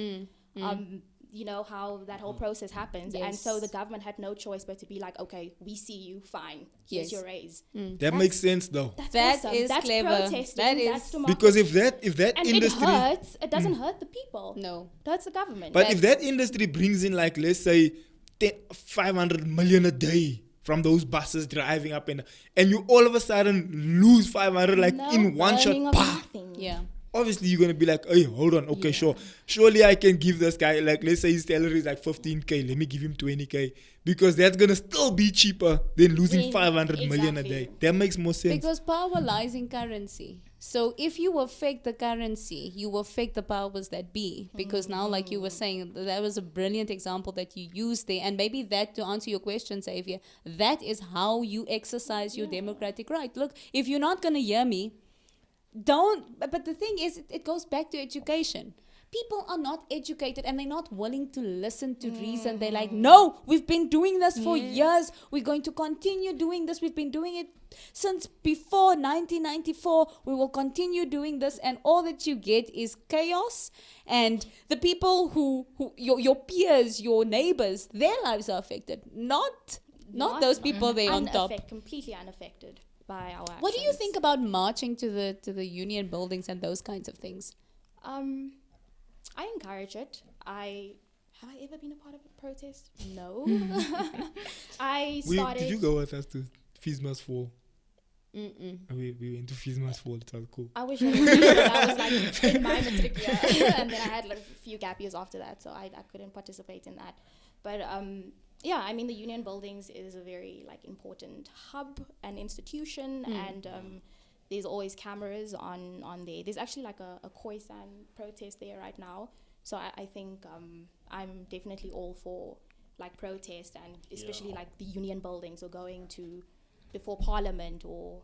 how that whole process happens. And so Yes. the government had no choice but to be like, okay, we see you, fine, here's Yes. your raise. That makes sense though, That's That awesome. is That's clever. protesting. That That's is- democracy. because if that and industry, it hurts. It doesn't hurt the people. No. It hurts the government. but if that industry brings in like, let's say 500 million a day from those buses driving up, and you all of a sudden lose 500 like no in one burning shot, of bah! nothing. Yeah. Obviously you're gonna be like, hey, hold on, okay, sure, surely I can give this guy, like, let's say his salary is like 15k, let me give him 20k, because that's gonna still be cheaper than losing Then 500 million a day. exactly. That makes more sense. Because power lies in currency. So if you affect the currency, you affect the powers that be. Because now, like you were saying, that was a brilliant example that you used there. And maybe that, to answer your question, Xavier, that is how you exercise your democratic right. Look, if you're not going to hear me, don't. But the thing is, it goes back to education. People are not educated and they're not willing to listen to reason. They're like, no, we've been doing this for years. We're going to continue doing this. We've been doing it since before 1994. We will continue doing this. And all that you get is chaos. And the people who your peers, your neighbors, their lives are affected. Not those people there on top. Completely unaffected by our actions. What do you think about marching to the union buildings and those kinds of things? I encourage it. Have I ever been a part of a protest? No. I started. Did you go with us to Fees Must Fall? We went to Fees Must Fall. It was cool. I wish I was there, but I was like in my matric year, and then I had like a few gap years after that, so I couldn't participate in that. But yeah, I mean the union buildings is a very like important hub and institution, and there's always cameras on there. There's actually like a Khoisan protest there right now, so I think I'm definitely all for like protest, and especially like the union buildings, or going to before Parliament, or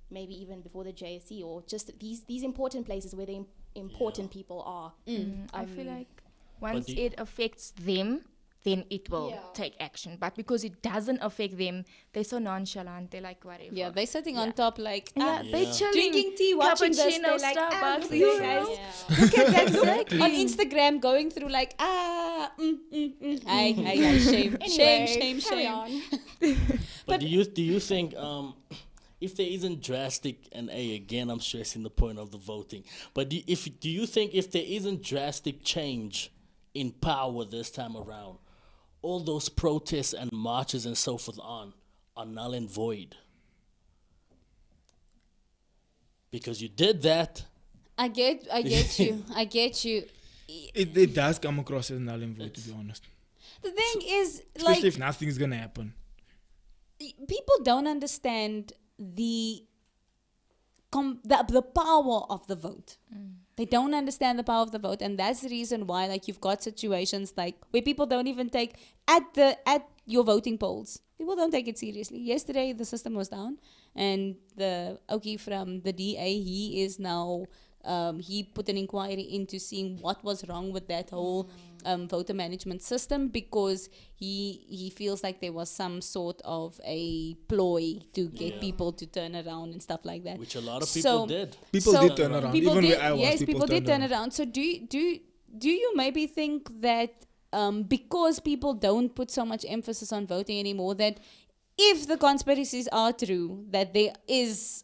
maybe even before the JSE, or just these important places where the important people are. I feel like once the- it affects them, then it will Yeah. take action. But because it doesn't affect them, they're so nonchalant. They're like, whatever. Yeah, they're sitting on top like, Yeah, they're Yeah. chilling. drinking tea, watching this. Cappuccino, They're like, Starbucks, look you at guys. know? Yeah. Look at that. Look on Instagram going through like, Ay, shame, Anyway, shame, carry shame. on. But do you think if there isn't drastic, and again I'm stressing the point of the voting, but do you think if there isn't drastic change in power this time around, all those protests and marches and so forth are null and void? Because you did that. I get you. I get you. It does come across as null and void, to be honest. The thing is, Especially like, if nothing's gonna happen. people don't understand the power of the vote. They don't understand the power of the vote, and that's the reason why, like, you've got situations like where people don't even take at your voting polls. People don't take it seriously. Yesterday, the system was down, and the Oki from the DA, he is now. He put an inquiry into seeing what was wrong with that whole voter management system, because he feels like there was some sort of a ploy to get people to turn around and stuff like that. Which a lot of people So- did. People So did turn around. People Even did, where I was, yes, people did turn around. around. So do you maybe think that because people don't put so much emphasis on voting anymore, that if the conspiracies are true, that there is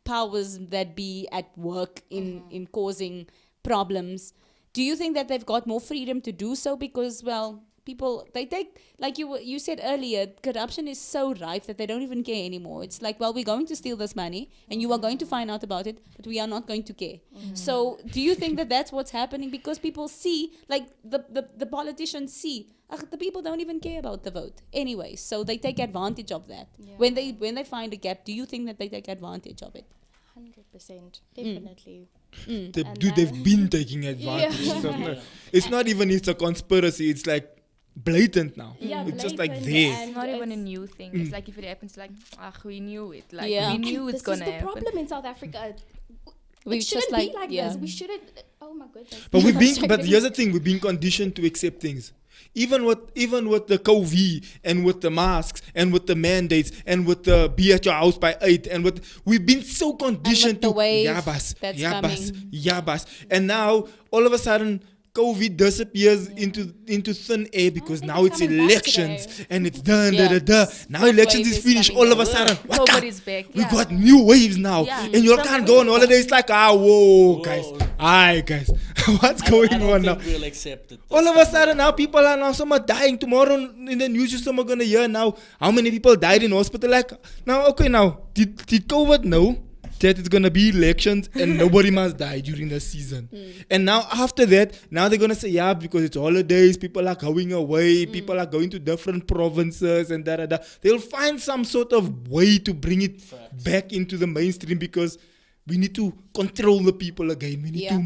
powers that be at work in causing problems, do you think that they've got more freedom to do so? Because, well, people, they take, like you said earlier, corruption is so rife that they don't even care anymore. It's like, well, we're going to steal this money and you are going to find out about it, but we are not going to care. So do you think that that's what's happening? Because people see, like the politicians see, the people don't even care about the vote anyway, so they take advantage of that. When they find a gap, do you think that they take advantage of it? 100%, definitely. They've been taking advantage. Yeah. It's not even it's a conspiracy. It's like blatant now. Yeah, It's just like blatant, there. and It's not even a it's- new thing. It's like if it happens, like, we knew it. Like, Yeah. we knew it's This is gonna the happen. problem in South Africa. We It just shouldn't like- be like yeah. this. We shouldn't. Oh my goodness. But I'm but struggling. here's the thing: we're being conditioned to accept things. Even with the COVID and with the masks and with the mandates and with the be at your house by 8 and we've been so conditioned the to wave yabas, that's yabas, coming. yabas, and now all of a sudden COVID disappears into thin air because think now it's it's coming back elections today. and it's done. Yeah. Now That elections wave is is finished. coming All of a back. sudden, what COVID the- is back. we Yeah. got new waves now, Yeah. and you Some can't go on waves. holiday. It's like whoa, guys, hi guys, what's going I don't on now? think we'll accept it. All of a sudden now people are now some are dying. Tomorrow in the news you're some are gonna hear now how many people died in hospital. Like now, okay, now did COVID know that it's gonna be elections and nobody must die during the season? And now after that, now they're gonna say yeah, because it's holidays, people are going away, people are going to different provinces and da. They'll find some sort of way to bring it back into the mainstream because we need to control the people again. We need to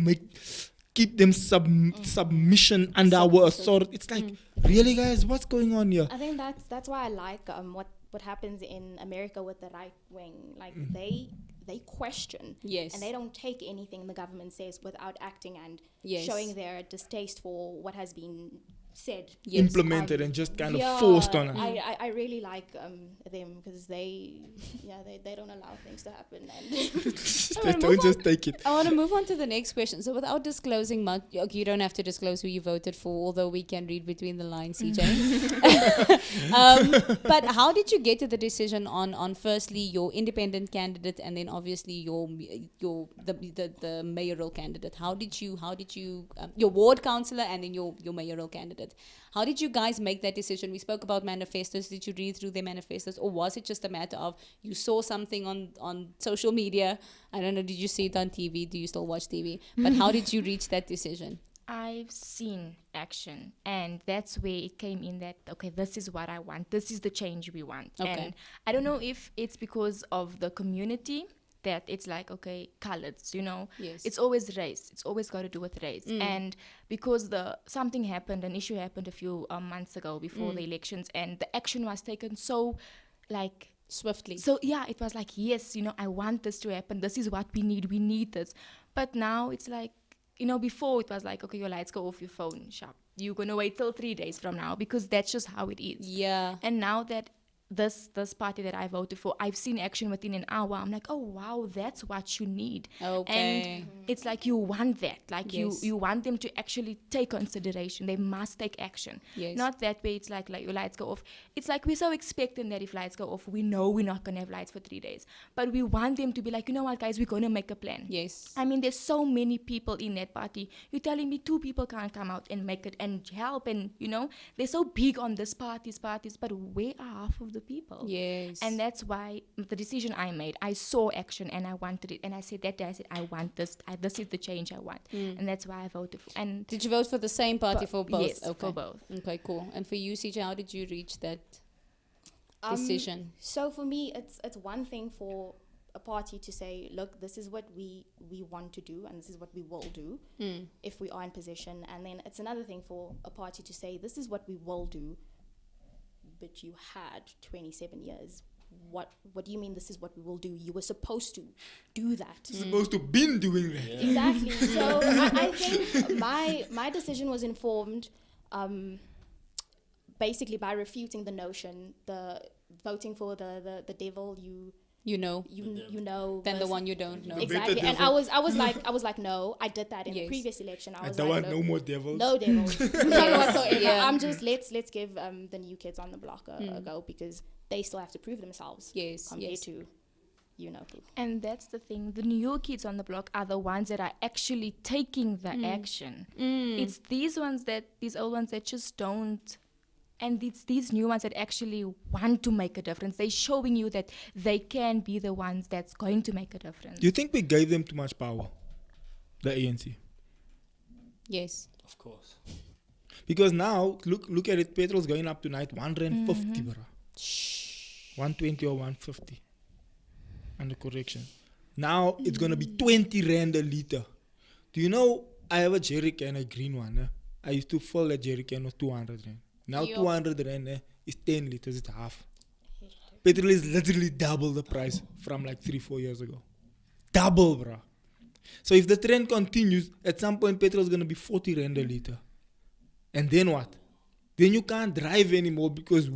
keep them submission under our authority. It's like, really, guys, what's going on here? I think that's why I like what happens in America with the right wing. Like they question, Yes. and they don't take anything the government says without acting and Yes. showing their distaste for what has been said. Yes. Implemented and just kind of forced on us. I really like them because they don't allow things to happen. And They don't just take it. I want to move on to the next question. So, without disclosing much, you don't have to disclose who you voted for, although we can read between the lines, CJ. But how did you get to the decision on firstly your independent candidate and then obviously the mayoral candidate? How did you your ward councillor and then your mayoral candidate? How did you guys make that decision? We spoke about manifestos. Did you read through their manifestos, or was it just a matter of you saw something on social media? I don't know. Did you see it on TV? Do you still watch TV? But how did you reach that decision? I've seen action, and that's where it came in that, okay, this is what I want. This is the change we want. Okay. And I don't know if it's because of the community that it's like, okay, coloreds, Yes. it's always race. It's always got to do with race. And because something happened, an issue happened a few months ago before the elections, and the action was taken so, like, Swiftly. so yeah, it was like, yes, I want this to happen. This is what we need this. But now it's like, before it was like, okay, your lights go off your phone, sharp. You're going to wait till 3 days from now because that's just how it is. Yeah. And now that this party that I voted for, I've seen action within an hour. I'm like, oh wow, that's what you need. Okay. And it's like you want that. Like Yes. you want them to actually take consideration. They must take action. Yes. Not that way it's like your lights go off. It's like we're so expectant that if lights go off, we know we're not gonna have lights for 3 days. But we want them to be like, you know what, guys, we're gonna make a plan. Yes. I mean, there's so many people in that party. You're telling me 2 people can't come out and make it and help, and they're so big on this parties, but where are half of the people? Yes. And that's why the decision I made, I saw action and I wanted it, and I said that day, I said I want this. This is the change I want, and that's why I voted for. And Did you vote for the same party for both? yes, Okay. for both. Okay, cool. And for you, CJ, how did you reach that decision? So for me, it's one thing for a party to say, look, this is what we want to do and this is what we will do if we are in position. And then it's another thing for a party to say, this is what we will do, but you had 27 years. What do you mean this is what we will do? You were supposed to do that. Supposed to been doing that. Exactly. So I think my decision was informed basically by refuting the notion, the voting for the devil you know Then the versus- one you don't know. exactly. And I was like no, I did that in the Yes. previous election. I was don't like want no more devils. no devils. None whatsoever. Yeah. I'm just let's give the new kids on the block a go because they still have to prove themselves. Yes, Compared yes. to who. And that's the thing. The new kids on the block are the ones that are actually taking the action. It's these old ones that just don't And it's these new ones that actually want to make a difference. They're showing you that they can be the ones that's going to make a difference. Do you think we gave them too much power, the ANC? Yes. Of course. Because now, look at it, petrol's going up tonight, 150, bro. 120 or 150. Under correction. Now, it's going to be 20 rand a liter. Do you know, I have a jerry can, a green one. I used to fill that jerry can with 200 rand. Now, Yup. 200 rand is 10 liters, it's half. Petrol is literally double the price from like 3-4 years ago. Double, bro. So if the trend continues, at some point petrol is going to be 40 rand a liter. And then what? Then you can't drive anymore because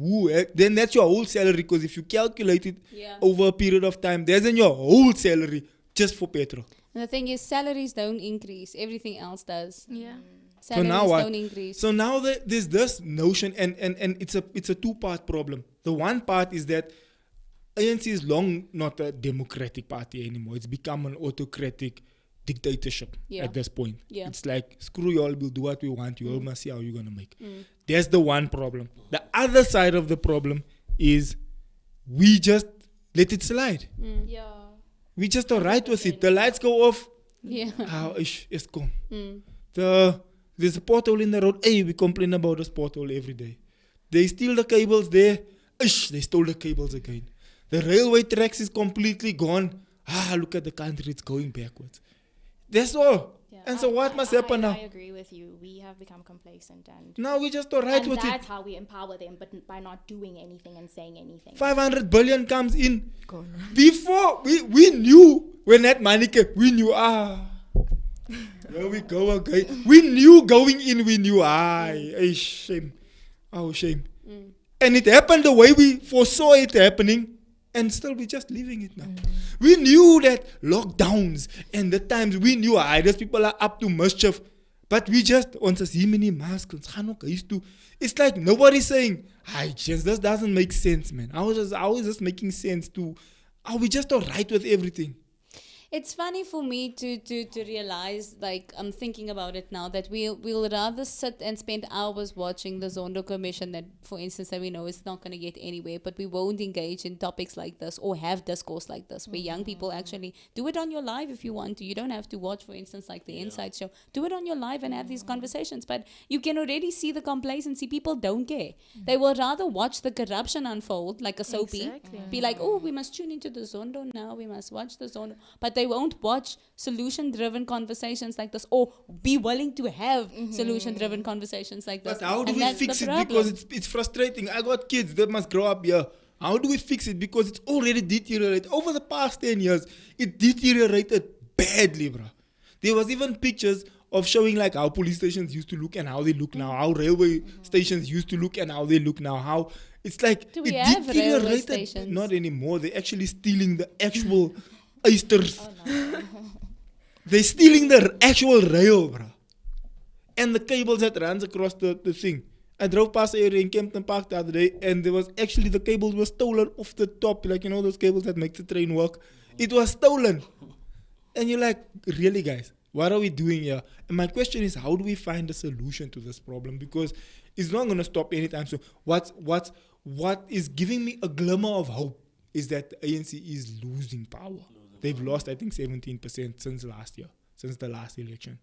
then that's your whole salary. Because if you calculate it over a period of time, there's in your whole salary just for petrol. And the thing is, salaries don't increase. Everything else does. Yeah. Salaries now what? don't increase. So now there's this notion, and it's a two-part problem. The one part is that ANC is long not a democratic party anymore. It's become an autocratic dictatorship at this point. Yeah. It's like, screw you all, we'll do what we want. You all must see how you're going to make. That's the one problem. The other side of the problem is we just let it slide. Yeah. We just are right with it. The lights go off. Yeah. It's gone. There's a pothole in the road. Hey, we complain about this pothole every day. They steal the cables there. They stole the cables again. The railway tracks is completely gone. Look at the country. It's going backwards. That's all. Yeah. And so what must happen now? I agree with you. We have become complacent, and Now we just are right and with that's it. how we empower them, but by not doing anything and saying anything. 500 billion comes in. Before, we knew when that money came, we knew, here we go again. We knew going in, we knew, shame. Oh, shame. And it happened the way we foresaw it happening, and still we're just leaving it now. We knew that lockdowns and the times, we knew, these people are up to mischief. But we just, want to see many masks, it's like nobody's saying, this doesn't make sense, man. How is this making sense to, are we just all right with everything? It's funny for me to realize, like, I'm thinking about it now, that we'll rather sit and spend hours watching the Zondo Commission that, for instance, that we know is not going to get anywhere, but we won't engage in topics like this or have discourse like this, where young people actually do it on your live if you want to. You don't have to watch, for instance, like the Inside Show. Do it on your live and have these conversations. But you can already see the complacency. People don't care. They will rather watch the corruption unfold like a soapy. Exactly. Be like, oh, we must tune into the Zondo now. We must watch the Zondo. But they won't watch solution-driven conversations like this, or be willing to have solution-driven conversations like this. But how do And we that's fix the it? problem. Because it's frustrating. I got kids that must grow up here. How do we fix it? Because it's already deteriorated. Over the past 10 years, it deteriorated badly, bro. There was even pictures of showing like how police stations used to look and how they look now, how railway stations used to look and how they look now, how it's like Do we it have railway deteriorated. stations? Not anymore. They're actually stealing the actual oysters. They're stealing the actual rail, bro. And the cables that runs across the thing. I drove past the area in Kempton Park the other day, and there was actually, the cables were stolen off the top, like, you know, those cables that make the train work. It was stolen. And you're like, really, guys, what are we doing here? And my question is, how do we find a solution to this problem? Because it's not going to stop anytime soon. What is giving me a glimmer of hope is that the ANC is losing power. They've lost, I think, 17% since last year, since the last election.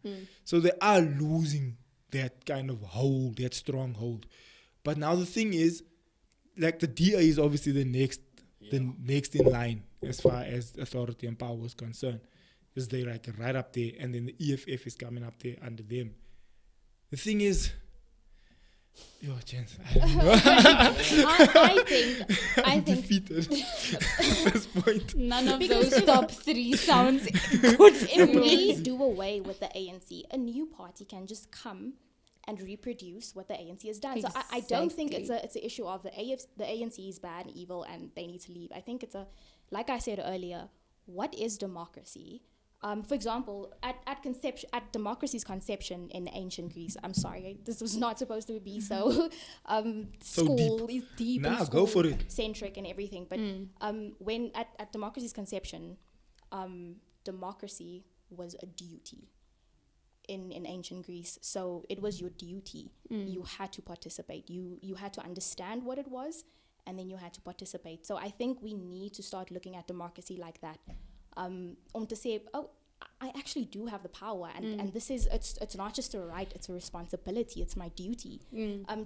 So they are losing that kind of hold, that strong hold. But now the thing is, like, the DA is obviously the next in line as far as authority and power is concerned. Because they're like right up there, and then the EFF is coming up there under them. The thing is, chance, I don't know. I think defeated at this point. None of Because those top three sounds good. if we do away with the ANC, a new party can just come and reproduce what the ANC has done. So I don't think it's an issue of the ANC is bad and evil and they need to leave. I think it's like I said earlier, what is democracy? For example, at democracy's conception in ancient Greece, I'm sorry, this was not supposed to be so school is deep Nah, and go for it. centric and everything. But when at democracy's conception, democracy was a duty. in ancient Greece. So it was your duty. You had to participate. You had to understand what it was, and then you had to participate. So I think we need to start looking at democracy like that. To say, oh, I actually do have the power, and this is it's not just a right, it's a responsibility, it's my duty.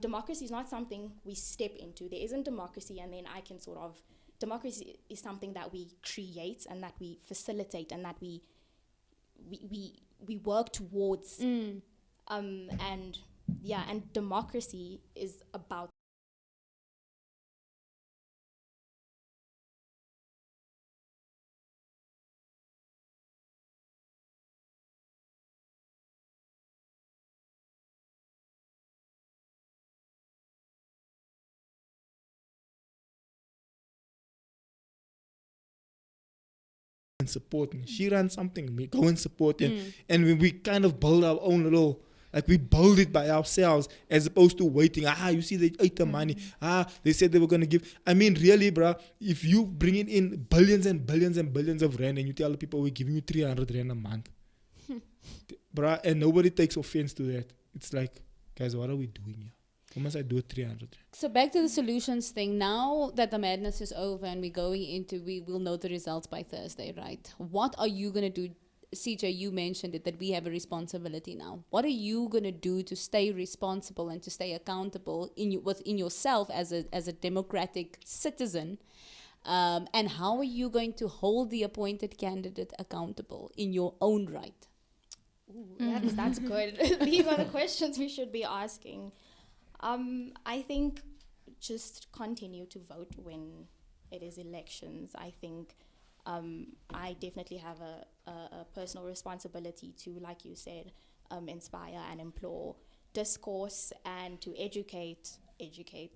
Democracy is not something we step into. There isn't democracy and then I can sort of, democracy is something that we create and that we facilitate and that we work towards. And democracy is about and support me. She runs something, we go and support it. And we kind of build our own little, like we build it by ourselves as opposed to waiting. You see, they ate the money. They said they were going to give. I mean, really, bruh, if you bring in billions and billions and billions of rand and you tell the people we're giving you 300 rand a month, bruh, and nobody takes offense to that. It's like, guys, what are we doing here? Why must I do 300? So back to the solutions thing. Now that the madness is over and we're going into, we will know the results by Thursday, right? What are you going to do? CJ, you mentioned it, that we have a responsibility now. What are you going to do to stay responsible and to stay accountable within yourself as a democratic citizen? And how are you going to hold the appointed candidate accountable in your own right? Ooh, that's good. These are the questions we should be asking. I think just continue to vote when it is elections. I think I definitely have a personal responsibility to, like you said, inspire and implore discourse and to educate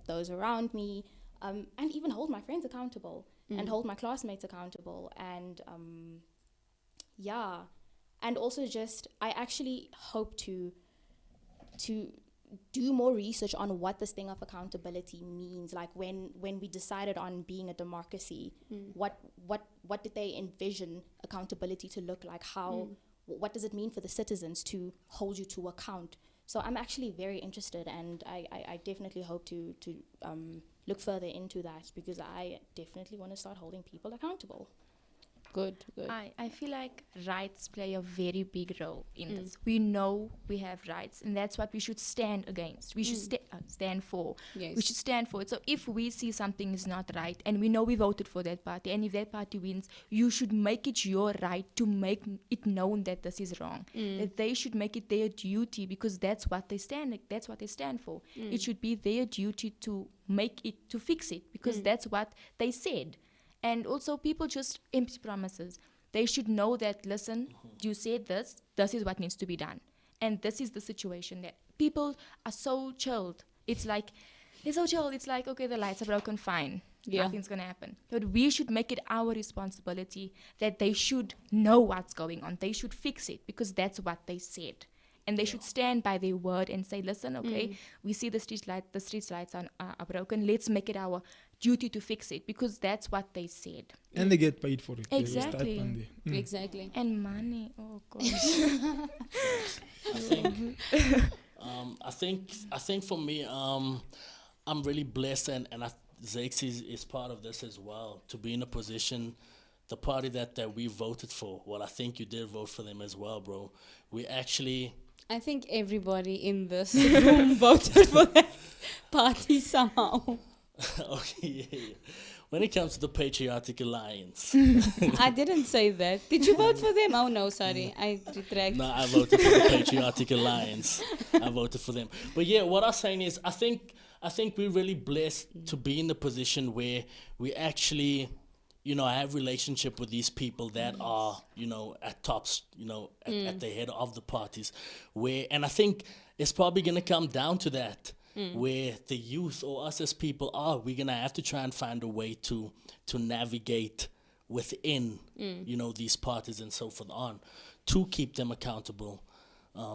those around me, and even hold my friends accountable and hold my classmates accountable. And and also just, I actually hope to do more research on what this thing of accountability means. Like when we decided on being a democracy, what did they envision accountability to look like? What does it mean for the citizens to hold you to account? So I'm actually very interested, and I definitely hope to look further into that, because I definitely want to start holding people accountable. Good. I feel like rights play a very big role in this. We know we have rights, and that's what we should stand against. We should stand for. Yes. We should stand for it. So if we see something is not right, and we know we voted for that party, and if that party wins, you should make it your right to make it known that this is wrong. That they should make it their duty, because that's what they stand for. It should be their duty to fix it, because that's what they said. And also, people just empty promises. They should know that, listen, you said this is what needs to be done. And this is the situation. That people are so chilled. It's like, they're so chilled. It's like, okay, the lights are broken, fine. Yeah. Nothing's going to happen. But we should make it our responsibility that they should know what's going on. They should fix it, because that's what they said. And they should stand by their word and say, listen, okay, we see the street lights are broken. Let's make it our duty to fix it, because that's what they said. And they get paid for it. Exactly. Exactly. And money. Oh gosh. I think for me, I'm really blessed, and Zakes is part of this as well, to be in a position, the party that we voted for. Well, I think you did vote for them as well, bro. We actually... I think everybody in this room voted for that party somehow. Okay, yeah. When it comes to the Patriotic Alliance... I didn't say that. Did you vote for them? Oh, no, sorry. I retract. No, I voted for the Patriotic Alliance. I voted for them. But yeah, what I'm saying is, I think we're really blessed to be in the position where we actually... I have relationship with these people that are, at tops, at the head of the parties, and I think it's probably going to come down to that, where the youth or us as people we're going to have to try and find a way to navigate within, these parties and so forth to keep them accountable.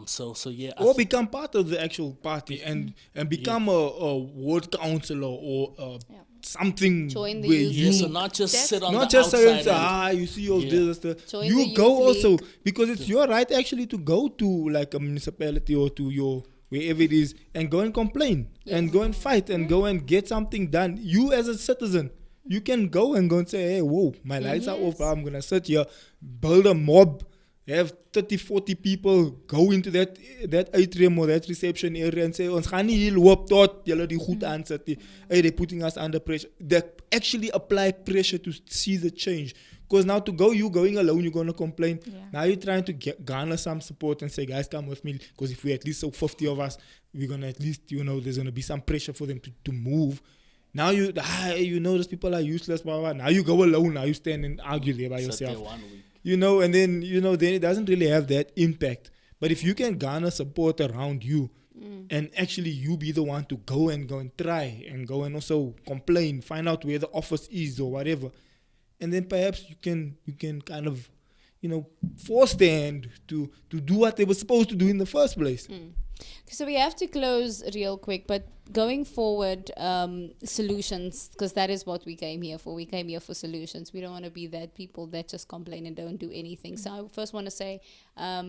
So yeah. Or become part of the actual party and become a ward councillor or something Join the where youth you Yeah, so not just sit on not the just say outside. you see all Yeah. this stuff. Join the You youth go also league. because it's your right actually to go to like a municipality or to your wherever it is and go and complain and go and fight and go and get something done. You as a citizen, you can go and say, hey, whoa, my lights are off. I'm gonna sit here, build a mob. Have 30, 40 people go into that atrium or that reception area and say, ons gaan nie hier loop tot julle die goed aansit nie. Hey, they're putting us under pressure. They actually apply pressure to see the change. Because now to go, you going alone, you're going to complain. Yeah. Now you're trying to garner some support and say, guys, come with me. Because if we at least so 50 of us, we're going to at least, there's going to be some pressure for them to move. Now you those people are useless, blah, blah. Now you go alone. Now you stand and argue there by Sit yourself. there 1 week. And then, then it doesn't really have that impact. But if you can garner support around you and actually you be the one to go and try and go and also complain, find out where the office is or whatever. And then perhaps you can kind of, force the hand to do what they were supposed to do in the first place. So we have to close real quick, but going forward, solutions, because that is what we came here for. We came here for solutions. We don't want to be that people that just complain and don't do anything. So I first want to say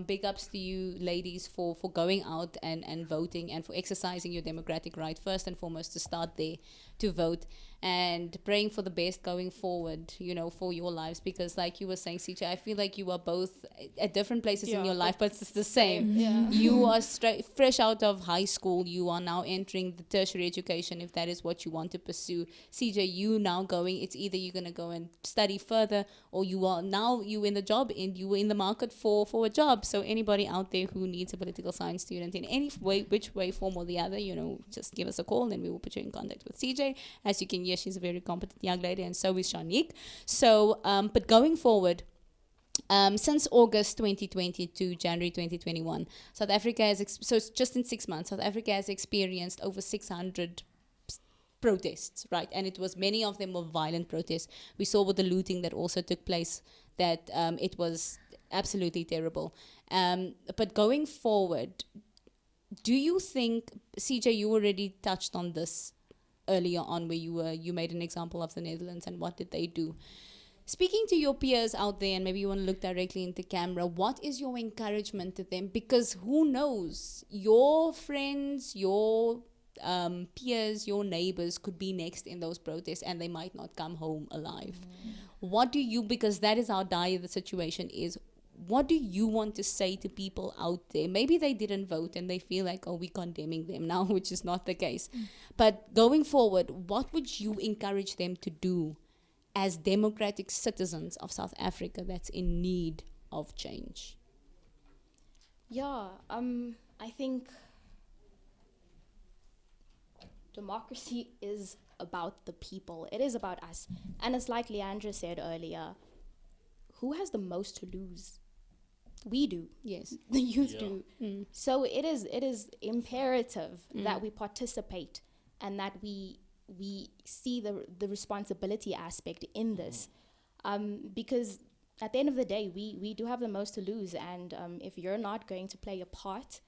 big ups to you ladies for going out and voting and for exercising your democratic right, first and foremost, to start there, to vote, and praying for the best going forward, for your lives. Because like you were saying, CJ, I feel like you are both at different places in your life, but it's the same. Yeah. You are fresh out of high school. You are now entering the tertiary education, if that is what you want to pursue. CJ, you now going, it's either you're going to go and study further, or you in the job, and you were in the market for a job. So anybody out there who needs a political science student in any way, which way, form or the other, just give us a call and we will put you in contact with CJ. As you can hear, she's a very competent young lady, and so is Shanique. So, but going forward, since August 2020 to January 2021, South Africa has, so it's just in 6 months, South Africa has experienced over 600 protests, right? And it was, many of them were violent protests. We saw with the looting that also took place that it was absolutely terrible. But going forward, do you think, CJ, you already touched on this earlier on, where you made an example of the Netherlands and what did they do? Speaking to your peers out there, and maybe you want to look directly into camera, what is your encouragement to them? Because who knows, your friends, your peers, your neighbors could be next in those protests and they might not come home alive. What do you, because that is how dire the situation is, what do you want to say to people out there? Maybe they didn't vote and they feel like, oh, we're condemning them now, which is not the case. But going forward, what would you encourage them to do as democratic citizens of South Africa that's in need of change? Yeah, I think democracy is about the people. It is about us. And it's like Leandra said earlier, who has the most to lose? We do. Yes. The youth Yeah. do. So it is imperative that we participate and that we see the responsibility aspect in this. Because at the end of the day, we do have the most to lose. And if you're not going to play a part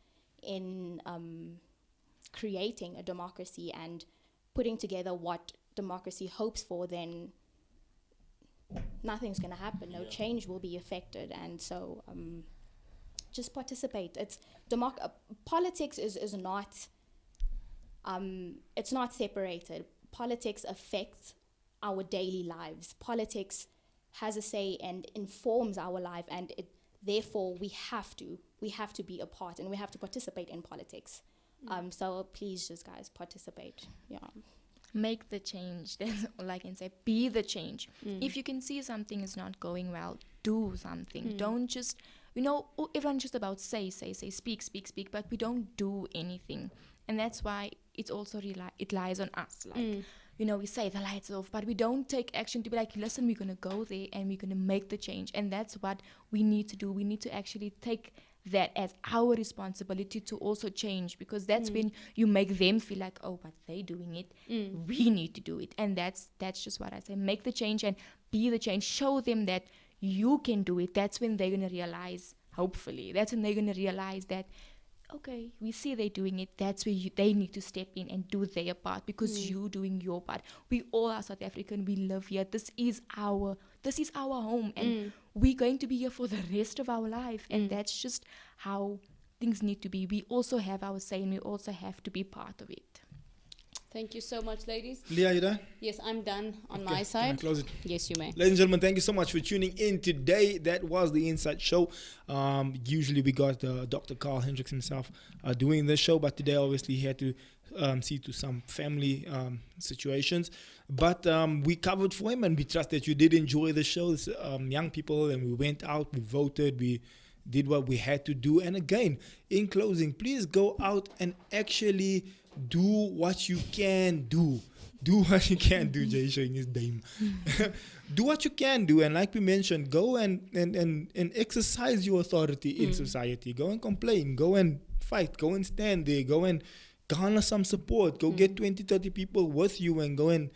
in creating a democracy and putting together what democracy hopes for, then nothing's going to happen. No change will be affected. And so just participate. It's politics is not it's not separated. Politics affects our daily lives. Politics has a say and informs our life, and therefore we have to be a part and we have to participate in politics. So please, just guys, participate. Yeah. Make the change. That's all I can say. Be the change. If you can see something is not going well, do something. Don't just, everyone's just about say, speak, but we don't do anything. And that's why it's also it lies on us. Like, we say the lights off, but we don't take action to be like, listen, we're going to go there and we're going to make the change. And that's what we need to do. We need to actually take that as our responsibility to also change, because that's when you make them feel like, oh, but they doing it, we need to do it. And that's just what I say. Make the change and be the change. Show them that you can do it. That's when they're going to realize, hopefully, that's when they're going to realize that, okay, we see they're doing it. That's where they need to step in and do their part, because you doing your part. We all are South African. We live here. This is our home, and we're going to be here for the rest of our life. And that's just how things need to be. We also have our say, and we also have to be part of it. Thank you so much, ladies. Leah, you done? Yes, I'm done on Okay, my can I side. close it? Yes, you may. Ladies and gentlemen, thank you so much for tuning in today. That was the Inside Show. Usually we got Dr. Carl Hendricks himself doing this show, but today obviously he had to see to some family situations. But we covered for him, and we trust that you did enjoy the show. Young people, and we went out, we voted, we did what we had to do. And again, in closing, please go out and actually do what you can do. Do what you can do. Jay showing his dame. Do what you can do, and like we mentioned, go and exercise your authority in society. Go and complain. Go and fight. Go and stand there. Go and garner some support. Go get 20, 30 people with you and go and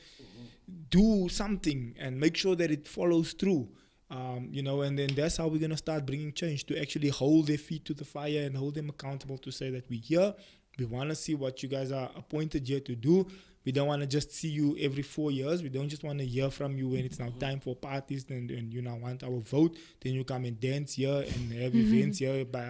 do something and make sure that it follows through. And then that's how we're going to start bringing change, to actually hold their feet to the fire and hold them accountable, to say that we're here. We want to see what you guys are appointed here to do. We don't want to just see you every 4 years. We don't just want to hear from you when it's now time for parties and you now want our vote. Then you come and dance here and have events here by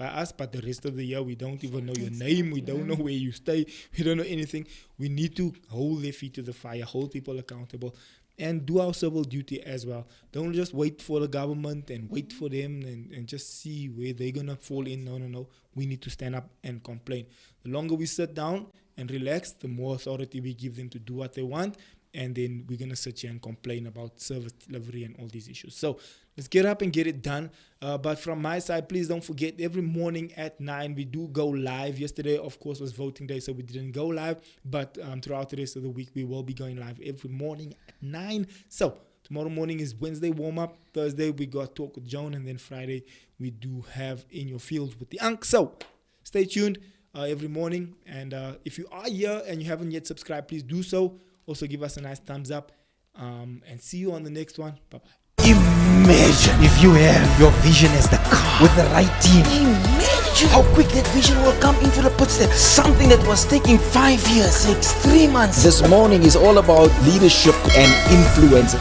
us. But the rest of the year, we don't even know your name. We don't know where you stay. We don't know anything. We need to hold their feet to the fire, hold people accountable, and do our civil duty as well. Don't just wait for the government and wait for them and just see where they're going to fall in. No. We need to stand up and complain. The longer we sit down and relax, the more authority we give them to do what they want. And then we're going to sit here and complain about service delivery and all these issues. So let's get up and get it done. But from my side, please don't forget, every morning at 9, we do go live. Yesterday, of course, was voting day, so we didn't go live. But throughout the rest of the week, we will be going live every morning at 9. So tomorrow morning is Wednesday warm-up. Thursday, we got Talk with Joan. And then Friday, we do have In Your Fields with the Unk. So stay tuned every morning. And if you are here and you haven't yet subscribed, please do so. Also, give us a nice thumbs up. And see you on the next one. Bye-bye. Imagine if you have your vision as the car with the right team. Imagine how quick that vision will come into the pit step. Something that was taking 5 years takes 3 months. This morning is all about leadership and influence.